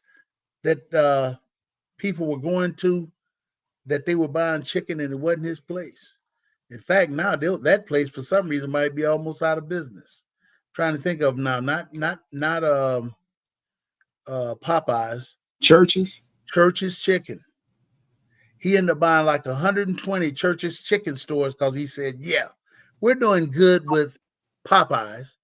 that people were going to that they were buying chicken and it wasn't his place. In fact, now that place for some reason might be almost out of business. Trying to think of now, not Popeyes. Churches. Church's Chicken. He ended up buying like 120 Church's Chicken stores because he said, yeah, we're doing good with Popeyes.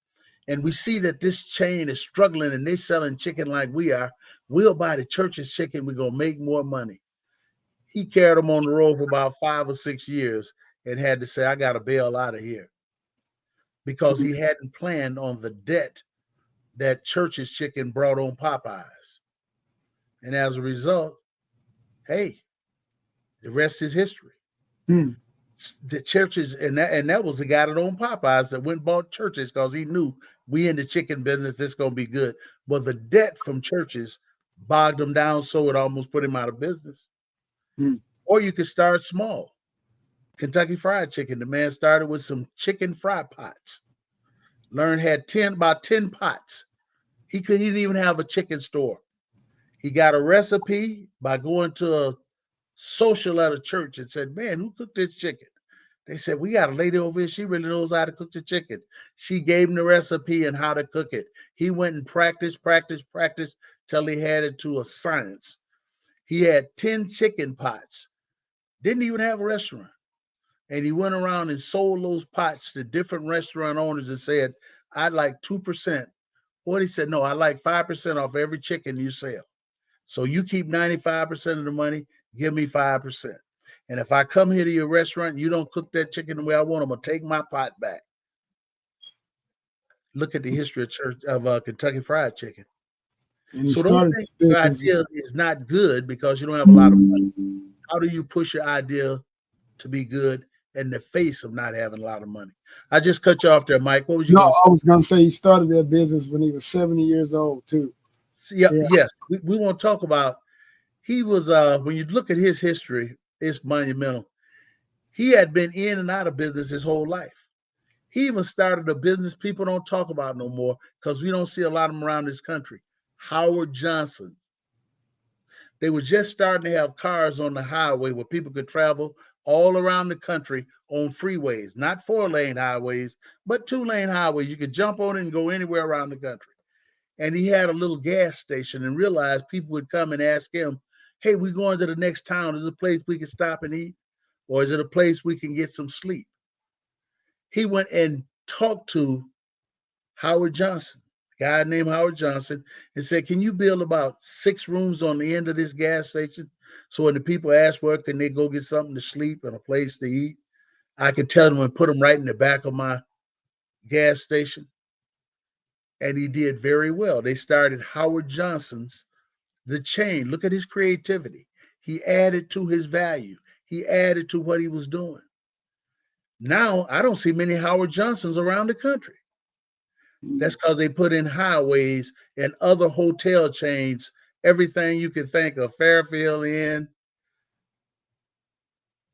And we see that this chain is struggling and they're selling chicken like we are. We'll buy the Church's Chicken. We're going to make more money. He carried them on the road for about 5 or 6 years and had to say, I got to bail out of here because he hadn't planned on the debt that Church's Chicken brought on Popeyes. And as a result, hey, the rest is history. The Churches, and that was the guy that owned Popeyes that went and bought Church's because he knew we in the chicken business, it's going to be good. But the debt from Church's bogged him down so it almost put him out of business. Or you could start small. Kentucky Fried Chicken, the man started with some chicken fry pots. Learned had about 10 pots. He didn't even have a chicken store. He got a recipe by going to a social at a church and said, man, who cooked this chicken? They said, we got a lady over here. She really knows how to cook the chicken. She gave him the recipe and how to cook it. He went and practiced till he had it to a science. He had 10 chicken pots. Didn't even have a restaurant. And he went around and sold those pots to different restaurant owners and said, I'd like 2%. Or he said, no, I like 5% off every chicken you sell. So you keep 95% of the money, give me 5%. And if I come here to your restaurant and you don't cook that chicken the way I want, I'm gonna take my pot back. Look at the history of Kentucky Fried Chicken. And he So don't started think the your business. idea is not good because you don't have a lot of money. How do you push your idea to be good in the face of not having a lot of money? I just cut you off there, Mike. What was you No, going to I say? was going to say he started that business when he was 70 years old, too. Yeah, Yeah. yes. We want to talk about, he was, when you look at his history, it's monumental. He had been in and out of business his whole life. He even started a business people don't talk about no more because we don't see a lot of them around this country. Howard Johnson. They were just starting to have cars on the highway where people could travel all around the country on freeways, not 4-lane highways, but 2-lane highways. You could jump on it and go anywhere around the country. And he had a little gas station and realized people would come and ask him, hey, we're going to the next town. Is it a place we can stop and eat? Or is it a place we can get some sleep? He went and talked to Howard Johnson, a guy named Howard Johnson, and said, can you build about 6 rooms on the end of this gas station? So when the people ask where can they go get something to sleep and a place to eat, I can tell them and put them right in the back of my gas station. And he did very well. They started Howard Johnson's The Chain. Look at his creativity. He added to his value. He added to what he was doing. Now, I don't see many Howard Johnsons around the country. That's because they put in highways and other hotel chains, everything you can think of, Fairfield Inn,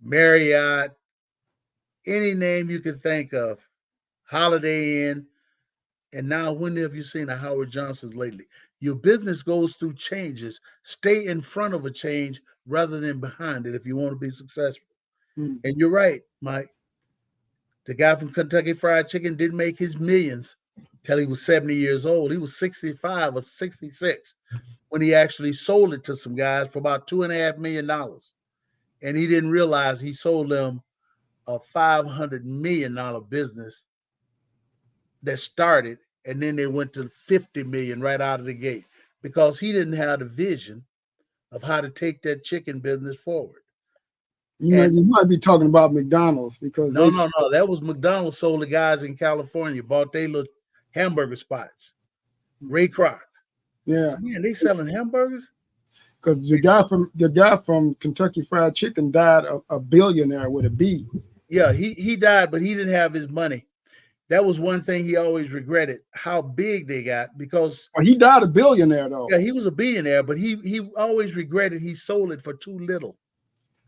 Marriott, any name you can think of, Holiday Inn. And now, when have you seen a Howard Johnson's lately? Your business goes through changes. Stay in front of a change rather than behind it if you want to be successful. Mm. And you're right, Mike. The guy from Kentucky Fried Chicken didn't make his millions till he was 70 years old. He was 65 or 66 when he actually sold it to some guys for about $2.5 million. And he didn't realize he sold them a $500 million business that started, and then they went to 50 million right out of the gate because he didn't have the vision of how to take that chicken business forward. And You might be talking about McDonald's because no, that was McDonald's sold the guys in California, bought their little hamburger spots. Ray Kroc. Yeah, So, man, they selling hamburgers? because the guy from Kentucky Fried Chicken died a billionaire with a B. Yeah, he died, but he didn't have his money. That was one thing he always regretted, how big they got, because Well, he died a billionaire though. yeah, he was a billionaire, but he always regretted he sold it for too little.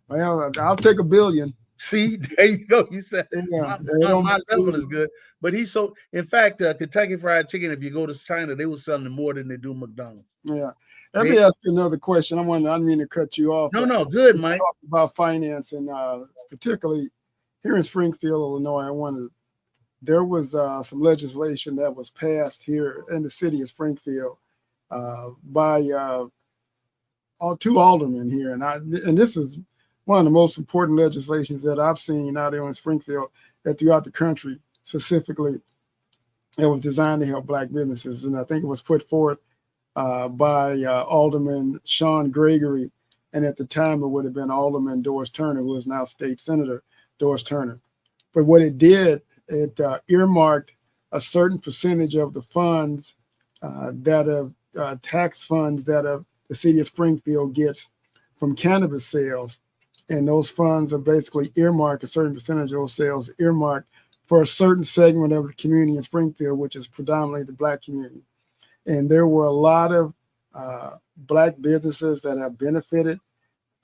Well, I'll take $1 billion. See, there you go. You said Yeah, my level is good, but he sold. In fact, Kentucky Fried Chicken, if you go to China, they were selling more than they do McDonald's. Yeah. Let me ask you another question. I didn't mean to cut you off. No, good, Mike. Talk about finance and particularly here in Springfield, Illinois. There was some legislation that was passed here in the city of Springfield by 2 aldermen here, and this is one of the most important legislations that I've seen out there in Springfield and throughout the country. Specifically, it was designed to help Black businesses, and I think it was put forth by Alderman Sean Gregory, and at the time it would have been Alderman Doris Turner, who is now State Senator Doris Turner. But what it did, it earmarked a certain percentage of the funds tax funds that the city of Springfield gets from cannabis sales. And those funds are basically earmarked, a certain percentage of those sales earmarked for a certain segment of the community in Springfield, which is predominantly the Black community. And there were a lot of Black businesses that have benefited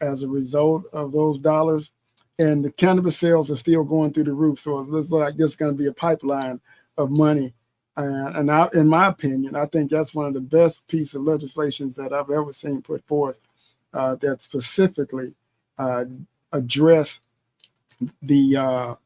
as a result of those dollars. And the cannabis sales are still going through the roof. So it looks like there's going to be a pipeline of money. And in my opinion, I think that's one of the best pieces of legislation that I've ever seen put forth that specifically address the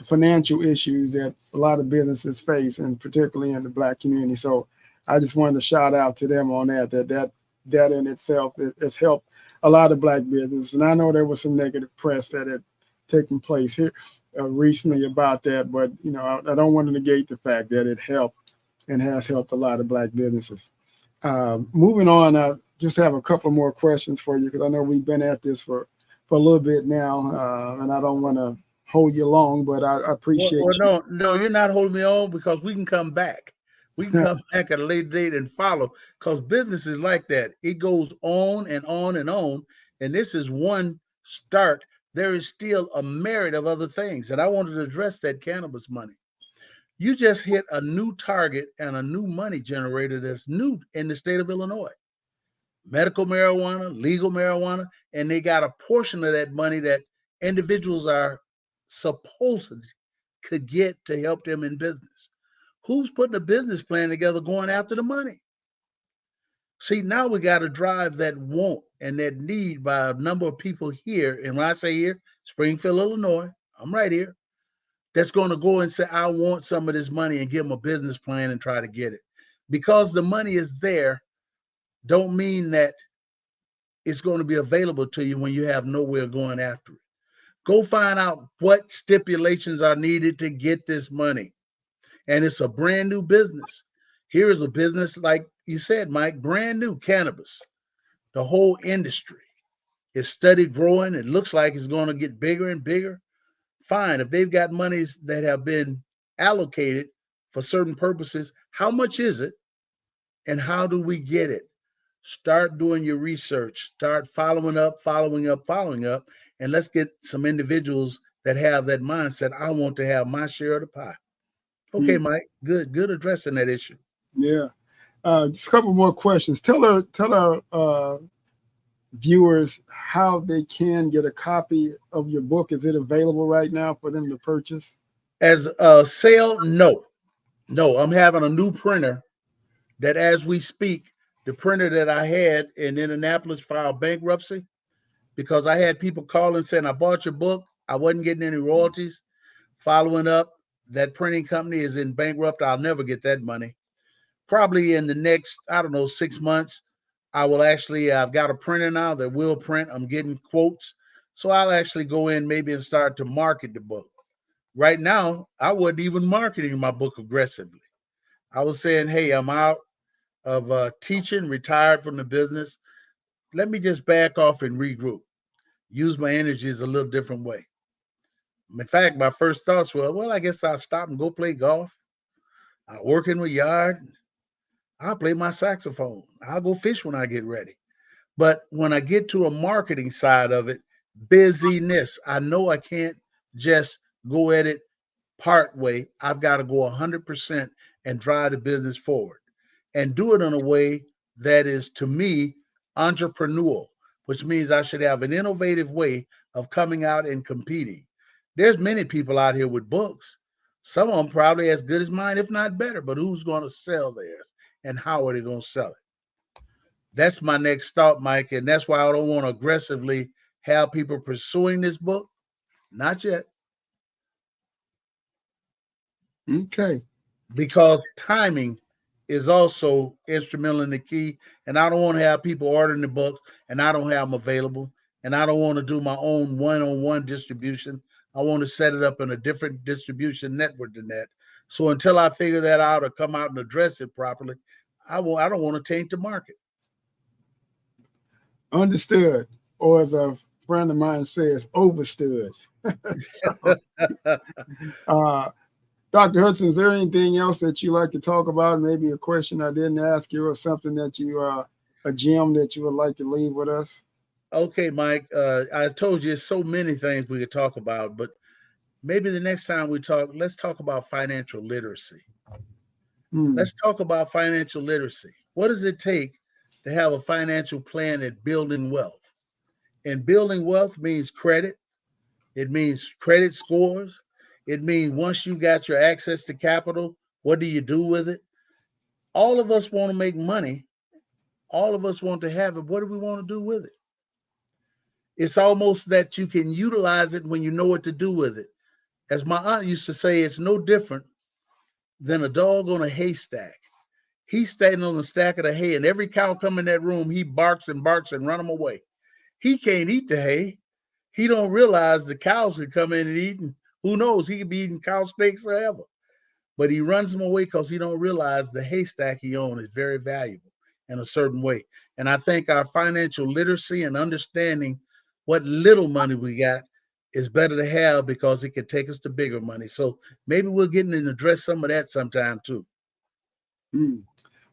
financial issues that a lot of businesses face, and particularly in the Black community. So I just wanted to shout out to them on that in itself has helped a lot of Black businesses. And I know there was some negative press that had taken place here recently about that, but I don't want to negate the fact that it helped and has helped a lot of Black businesses. Moving on, I just have a couple more questions for you because I know we've been at this for for a little bit now, and I don't want to hold you long, but I appreciate Well, no, you're not holding me on because we can come back. We can you. come back at a later date and follow because business is like that. It goes on and on and on. And this is one start. There is still a merit of other things. And I wanted to address that cannabis money. You just hit a new target and a new money generator that's new in the state of Illinois. Medical marijuana, legal marijuana, and they got a portion of that money that individuals are supposed could get to help them in business. Who's putting a business plan together going after the money? See, now we got to drive that want and that need by a number of people here. And when I say here, Springfield, Illinois, I'm right here, that's going to go and say, I want some of this money and give them a business plan and try to get it. Because the money is there, don't mean that it's going to be available to you when you have nowhere going after it. Go find out what stipulations are needed to get this money. And it's a brand new business. Here is a business, like you said, Mike, brand new cannabis. The whole industry is steady growing. It looks like it's going to get bigger and bigger. Fine. If they've got monies that have been allocated for certain purposes, how much is it? And how do we get it? Start doing your research. Start following up, and let's get some individuals that have that mindset. I want to have my share of the pie. Okay, Mike. Good addressing that issue. Yeah. Just a couple more questions. Tell our viewers how they can get a copy of your book. Is it available right now for them to purchase? As a sale, no. I'm having a new printer that as we speak, the printer that I had in Indianapolis filed bankruptcy because I had people calling saying, I bought your book. I wasn't getting any royalties. Following up, that printing company is in bankrupt. I'll never get that money. Probably in the next, I don't know, 6 months, I will actually, I've got a printer now that will print. I'm getting quotes. So I'll actually go in maybe and start to market the book. Right now, I wasn't even marketing my book aggressively. I was saying, hey, I'm out of teaching, retired from the business. Let me just back off and regroup. Use my energies a little different way. In fact, my first thoughts were, well, I guess I'll stop and go play golf. I'll work in my yard. I'll play my saxophone. I'll go fish when I get ready. But when I get to a marketing side of it, busyness, I know I can't just go at it part way. I've got to go 100% and drive the business forward and do it in a way that is, to me, entrepreneurial, which means I should have an innovative way of coming out and competing. There's many people out here with books. Some of them probably as good as mine, if not better, but who's going to sell theirs and how are they going to sell it? That's my next thought, Mike. And that's why I don't want to aggressively have people pursuing this book. Not yet. Okay. Because timing is also instrumental in the key. And I don't want to have people ordering the books and I don't have them available. And I don't want to do my own one-on-one distribution. I want to set it up in a different distribution network than that. So until I figure that out or come out and address it properly, I don't want to taint the market. Understood. Or as a friend of mine says, overstood. So, Dr. Hudson, is there anything else that you like to talk about? Maybe a question I didn't ask you or something that you, a gem that you would like to leave with us? Okay, Mike, I told you so many things we could talk about, but maybe the next time we talk, let's talk about financial literacy. Let's talk about financial literacy. What does it take to have a financial plan at building wealth? And building wealth means credit. It means credit scores. It means once you got your access to capital, what do you do with it? All of us want to make money. All of us want to have it. What do we want to do with it? It's almost that you can utilize it when you know what to do with it. As my aunt used to say, it's no different than a dog on a haystack. He's standing on the stack of the hay, and every cow come in that room, he barks and run them away. He can't eat the hay. He don't realize the cows could come in and eat, and who knows, he could be eating cow steaks forever. But he runs them away because he don't realize the haystack he owns is very valuable in a certain way. And I think our financial literacy and understanding what little money we got is better to have because it can take us to bigger money. So maybe we'll get in and address some of that sometime too. Mm.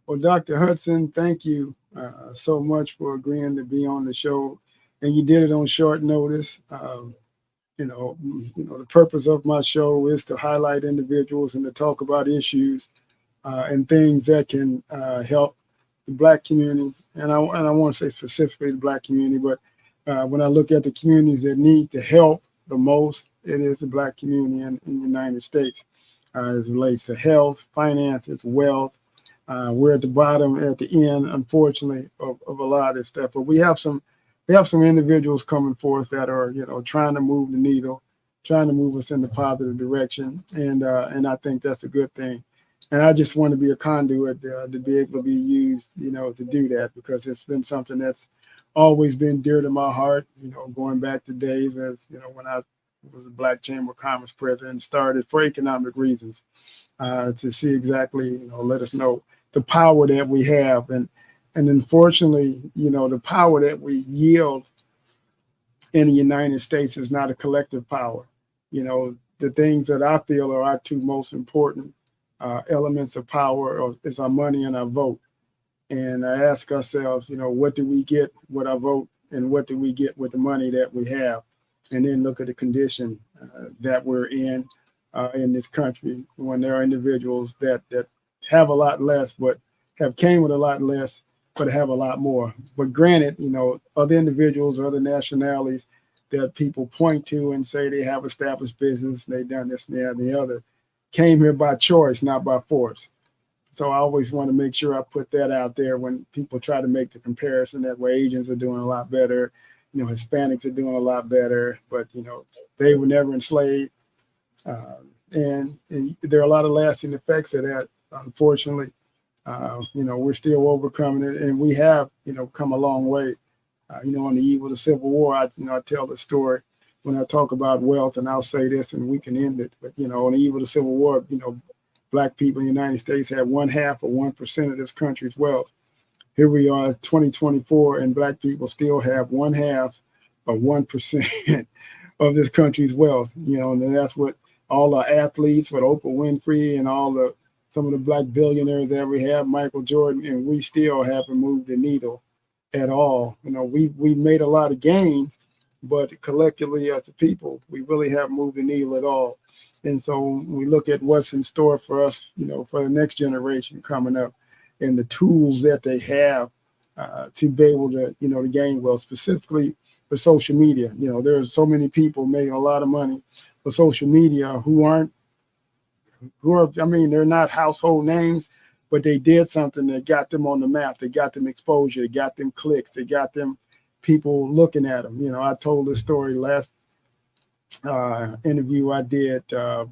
Well, Dr. Hudson, thank you so much for agreeing to be on the show, and you did it on short notice. The purpose of my show is to highlight individuals and to talk about issues and things that can help the Black community. And I want to say specifically the Black community, but when I look at the communities that need the help the most, it is the Black community in the United States as it relates to health, finances, wealth. We're at the bottom, at the end, unfortunately, of a lot of this stuff. But we have some individuals coming forth that are, trying to move the needle, trying to move us in the positive direction, and I think that's a good thing. And I just want to be a conduit to be able to be used, to do that, because it's been something that's always been dear to my heart. Going back to days as when I was a Black Chamber of Commerce president, started for economic reasons to see exactly, let us know the power that we have, and unfortunately, the power that we yield in the United States is not a collective power. The things that I feel are our two most important elements of power is our money and our vote. And I ask ourselves, what do we get with our vote, and what do we get with the money that we have? And then look at the condition that we're in this country, when there are individuals that have a lot less, but have came with a lot less, but have a lot more. But granted, other individuals, other nationalities that people point to and say they have established business, they've done this and that and the other, came here by choice, not by force. So I always want to make sure I put that out there when people try to make the comparison that where Asians are doing a lot better, Hispanics are doing a lot better, but they were never enslaved. And there are a lot of lasting effects of that, unfortunately. We're still overcoming it, and we have, come a long way. On the eve of the Civil War, I tell the story when I talk about wealth, and I'll say this, and we can end it. But on the eve of the Civil War, Black people in the United States had 1/2 of 1% of this country's wealth. Here we are, 2024, and Black people still have 1/2 of 1% of this country's wealth. And that's what all our athletes, with Oprah Winfrey and some of the Black billionaires that we have, Michael Jordan, and we still haven't moved the needle at all. We made a lot of gains, but collectively as a people, we really haven't moved the needle at all. And so when we look at what's in store for us, for the next generation coming up, and the tools that they have to be able to, to gain wealth, specifically for social media. There's so many people making a lot of money for social media they're not household names, but they did something that got them on the map. They got them exposure. They got them clicks. They got them people looking at them. I told this story last interview I did. I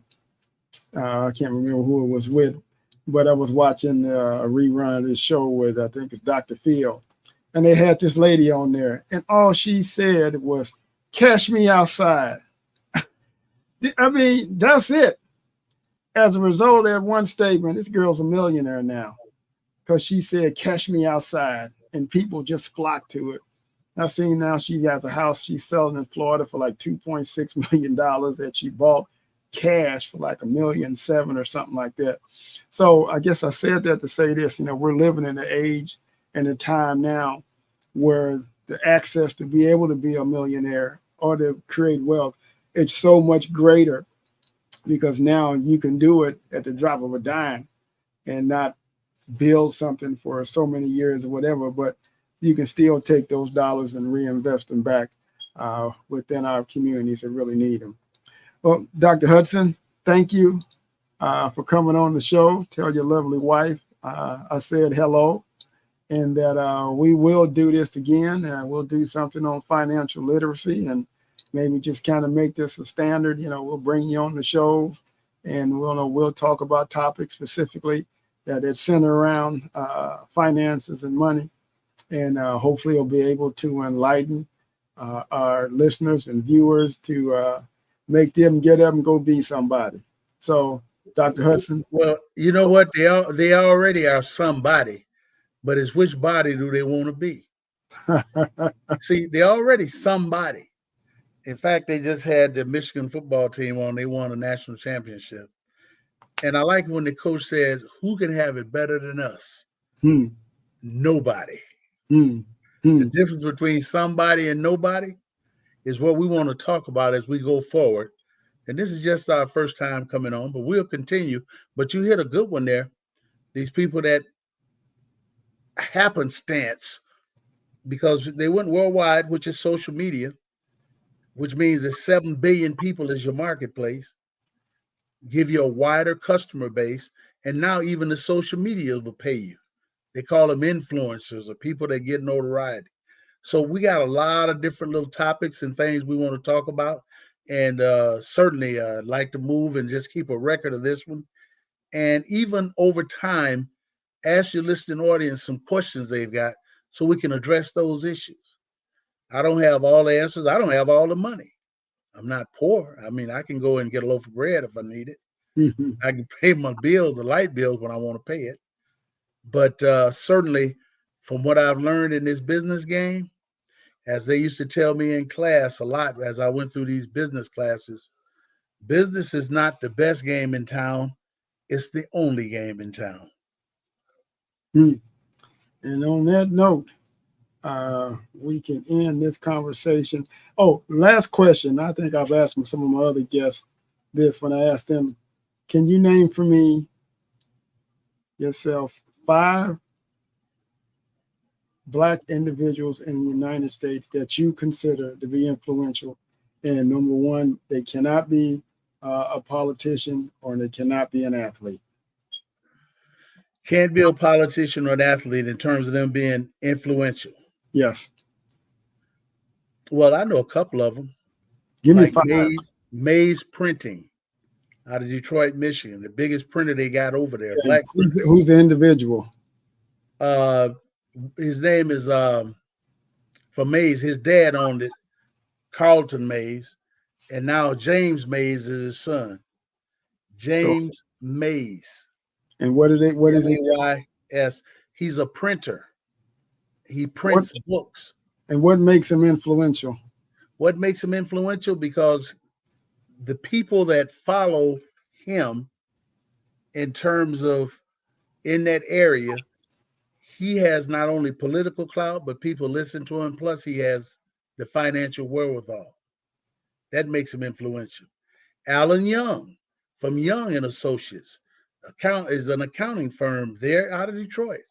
can't remember who it was with, but I was watching a rerun of this show with, I think it's Dr. Phil. And they had this lady on there, and all she said was, "Cash me outside." That's it. As a result of that one statement, this girl's a millionaire now because she said, "Cash me outside." And people just flocked to it. I've seen now she has a house she's selling in Florida for like $2.6 million that she bought cash for like $1.7 million or something like that. So I guess I said that to say this, we're living in an age and a time now where the access to be able to be a millionaire or to create wealth, it's so much greater, because now you can do it at the drop of a dime and not build something for so many years or whatever, but you can still take those dollars and reinvest them back within our communities that really need them. Well, Dr. Hudson, thank you for coming on the show. Tell your lovely wife I said hello, and that we will do this again. We'll do something on financial literacy, and maybe just kind of make this a standard. We'll bring you on the show, and we'll talk about topics specifically that center around finances and money. And hopefully we'll be able to enlighten our listeners and viewers to make them get up and go be somebody. So, Dr. Hudson. Well, you know what? They already are somebody, but it's which body do they want to be? See, they're already somebody. In fact, they just had the Michigan football team on. They won a national championship. And I like when the coach said, "Who can have it better than us?" Hmm. Nobody. Hmm. The Hmm. difference between somebody and nobody is what we want to talk about as we go forward. And this is just our first time coming on, but we'll continue. But you hit a good one there. These people that happenstance, because they went worldwide, which is social media, which means that 7 billion people is your marketplace, give you a wider customer base. And now even the social media will pay you. They call them influencers or people that get notoriety. So we got a lot of different little topics and things we want to talk about. And certainly like to move and just keep a record of this one. And even over time, ask your listening audience some questions they've got so we can address those issues. I don't have all the answers. I don't have all the money. I'm not poor. I mean, I can go and get a loaf of bread if I need it. Hmm. I can pay my bills, the light bills when I want to pay it. But certainly, from what I've learned in this business game, as they used to tell me in class a lot as I went through these business classes, business is not the best game in town. It's the only game in town. Hmm. And on that note, we can end this conversation. Oh, last question. I think I've asked some of my other guests this when I asked them, can you name for me yourself 5 Black individuals in the United States that you consider to be influential? And number one, they cannot be a politician or they cannot be an athlete. Can't be a politician or an athlete in terms of them being influential. Yes. Well, I know a couple of them, Give me like 5. Mays Printing out of Detroit, Michigan, the biggest printer they got over there, Okay. black printer. Who's the individual? Uh, his name is from Mays. His dad owned it, Carlton Mays, and now James Mays is his son. So, James Mays, and what are they? What is he? Mays. He's a printer. He What prints books. and what makes him influential? What makes him influential? Because the people that follow him in terms of in that area, he has not only political clout, but people listen to him. Plus, he has the financial wherewithal. That makes him influential. Alan Young from Young and Associates is an accounting firm there out of Detroit.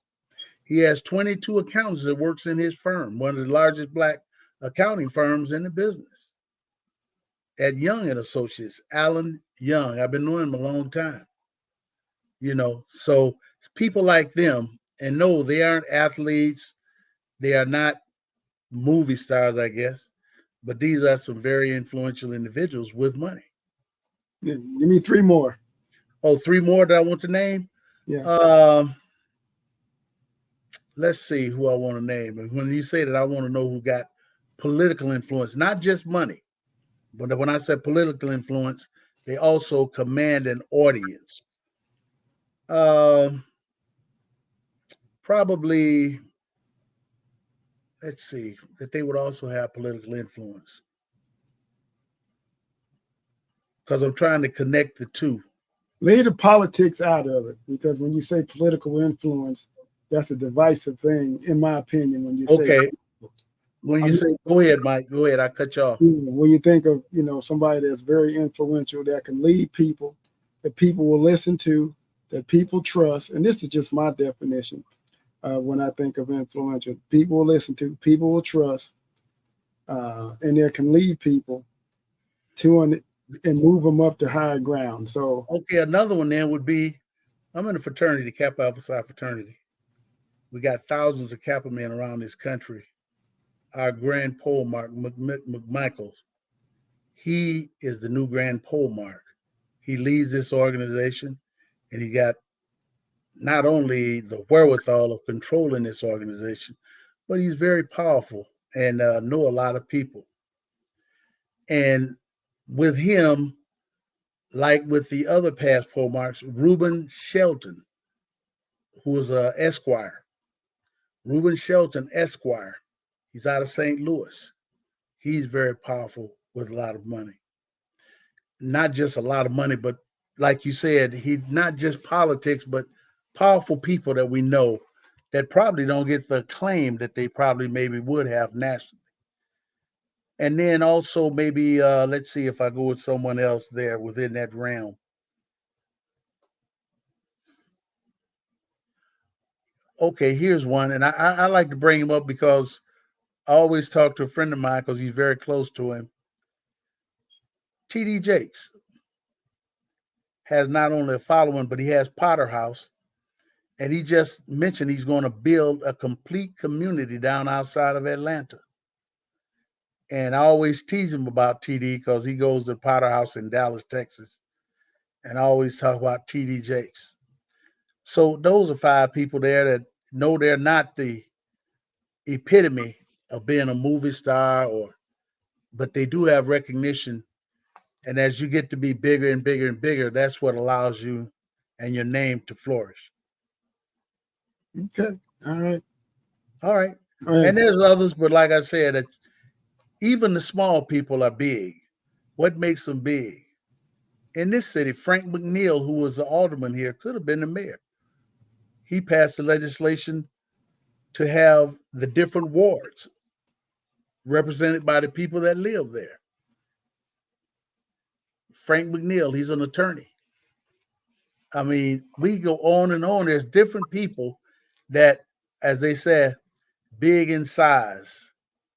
He has 22 accountants that works in his firm, one of the largest black accounting firms in the business. At Young and Associates, Alan Young. I've been knowing him a long time. So people like them, and no, they aren't athletes. They are not movie stars, I guess, but these are some very influential individuals with money. Give me 3 more. Oh, 3 more that I want to name. Yeah. Let's see who I want to name. And when you say that, I want to know who got political influence, not just money. But when I said political influence, they also command an audience. Um, Probably, let's see, that they would also have political influence. Because I'm trying to connect the two. Leave the politics out of it because when you say political influence, that's a divisive thing, in my opinion. When you say, Okay. When you say, go ahead, Mike, go ahead. I cut you off. when you think of somebody that's very influential that can lead people, that people will listen to, that people trust, and this is just my definition. When I think of influential, people will listen to, people will trust, and they can lead people to and move them up to higher ground. So, okay, another one then would be, I'm in a fraternity, Kappa Alpha Psi fraternity. We got thousands of Kappa men around this country. Our Grand Pole Mark McMichaels, he is the new Grand Pole Mark. He leads this organization, and he got not only the wherewithal of controlling this organization, but he's very powerful and know a lot of people. And with him, like with the other past pole marks, Reuben Shelton, who is a Esquire. Reuben Shelton Esquire. He's out of St. Louis. He's very powerful with a lot of money. Not just a lot of money, but like you said, he not just politics, but powerful people that we know that probably don't get the acclaim that they probably maybe would have nationally. And then also maybe let's see if I go with someone else there within that realm. Okay, here's one, and I like to bring him up because I always talk to a friend of mine because he's very close to him. TD Jakes has not only a following, but he has Potter House. And he just mentioned he's going to build a complete community down outside of Atlanta. And I always tease him about TD because he goes to Potter House in Dallas, Texas. And I always talk about TD Jakes. So those are 5 people there that know they're not the epitome of being a movie star, but they do have recognition. And as you get to be bigger and bigger and bigger, that's what allows you and your name to flourish. Okay. All right. All right. All right. And there's others, but like I said, even the small people are big. What makes them big? In this city, Frank McNeil, who was the alderman here, could have been the mayor. He passed the legislation to have the different wards represented by the people that live there. Frank McNeil, he's an attorney. I mean, we go on and on. There's different people that, as they say, big in size.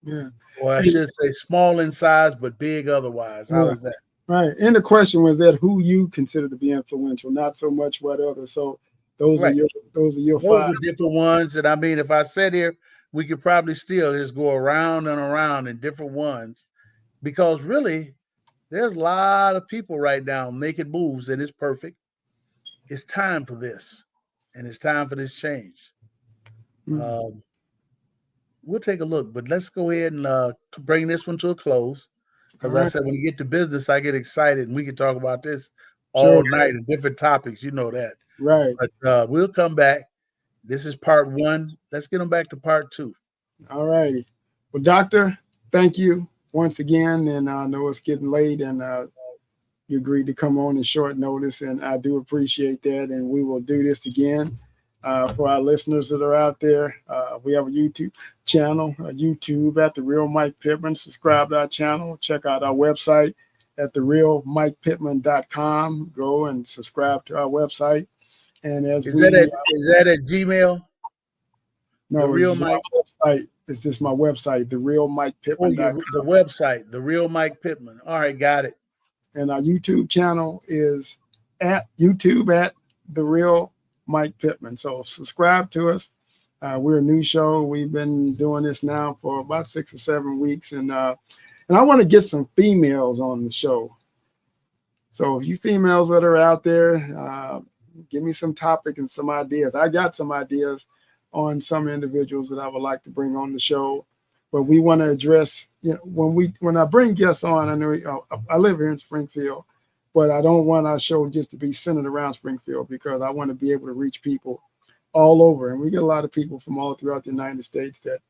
Yeah. Or I should say small in size, but big otherwise. How is that? Right. And the question was that who you consider to be influential, not so much what others. So those are your 5. Are different ones. And I mean, if I sat here, we could probably still just go around and around in different ones, because really there's a lot of people right now making moves, and it's perfect. It's time for this, and it's time for this change. We'll take a look, but let's go ahead and bring this one to a close. Because I said, when you get to business, I get excited, and we can talk about this all night and different topics. You know that. Right. But we'll come back. This is part 1. Let's get them back to part 2. All righty. Well, Doctor, thank you once again. And I know it's getting late, and you agreed to come on in short notice, and I do appreciate that. And we will do this again. For our listeners that are out there, we have a YouTube channel, YouTube at The Real Mike Pittman. Subscribe to our channel. Check out our website at therealmikepittman.com. Go and subscribe to our website. And as is that at Gmail? No, The Real Mike website. Is this my website? Therealmikepittman.com. The website, The Real Mike Pittman. All right, got it. And our YouTube channel is at YouTube at The Real Mike Pittman. So subscribe to us. We're a new show. We've been doing this now for about 6 or 7 weeks, and I want to get some females on the show. So if you females that are out there, give me some topic and some ideas. I got some ideas on some individuals that I would like to bring on the show, but we want to address. When I bring guests on, I know I live here in Springfield. But I don't want our show just to be centered around Springfield, because I want to be able to reach people all over. And we get a lot of people from all throughout the United States that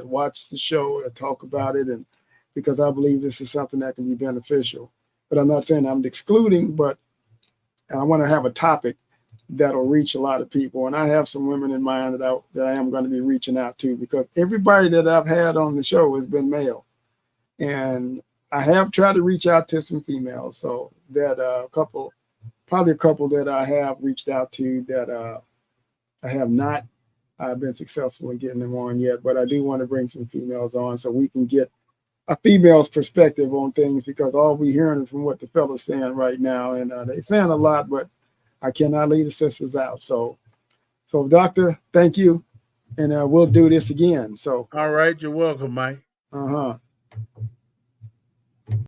watch the show, that talk about it, and because I believe this is something that can be beneficial. But I'm not saying I'm excluding, but I want to have a topic that'll reach a lot of people. And I have some women in mind that I am going to be reaching out to, because everybody that I've had on the show has been male. And I have tried to reach out to some females, so that a couple that I have reached out to that I have not been successful in getting them on yet. But I do want to bring some females on so we can get a female's perspective on things, because all we're hearing is from what the fellas saying right now, and they're saying a lot, but I cannot leave the sisters out. So Doctor, thank you, and we'll do this again. So all right, you're welcome, Mike.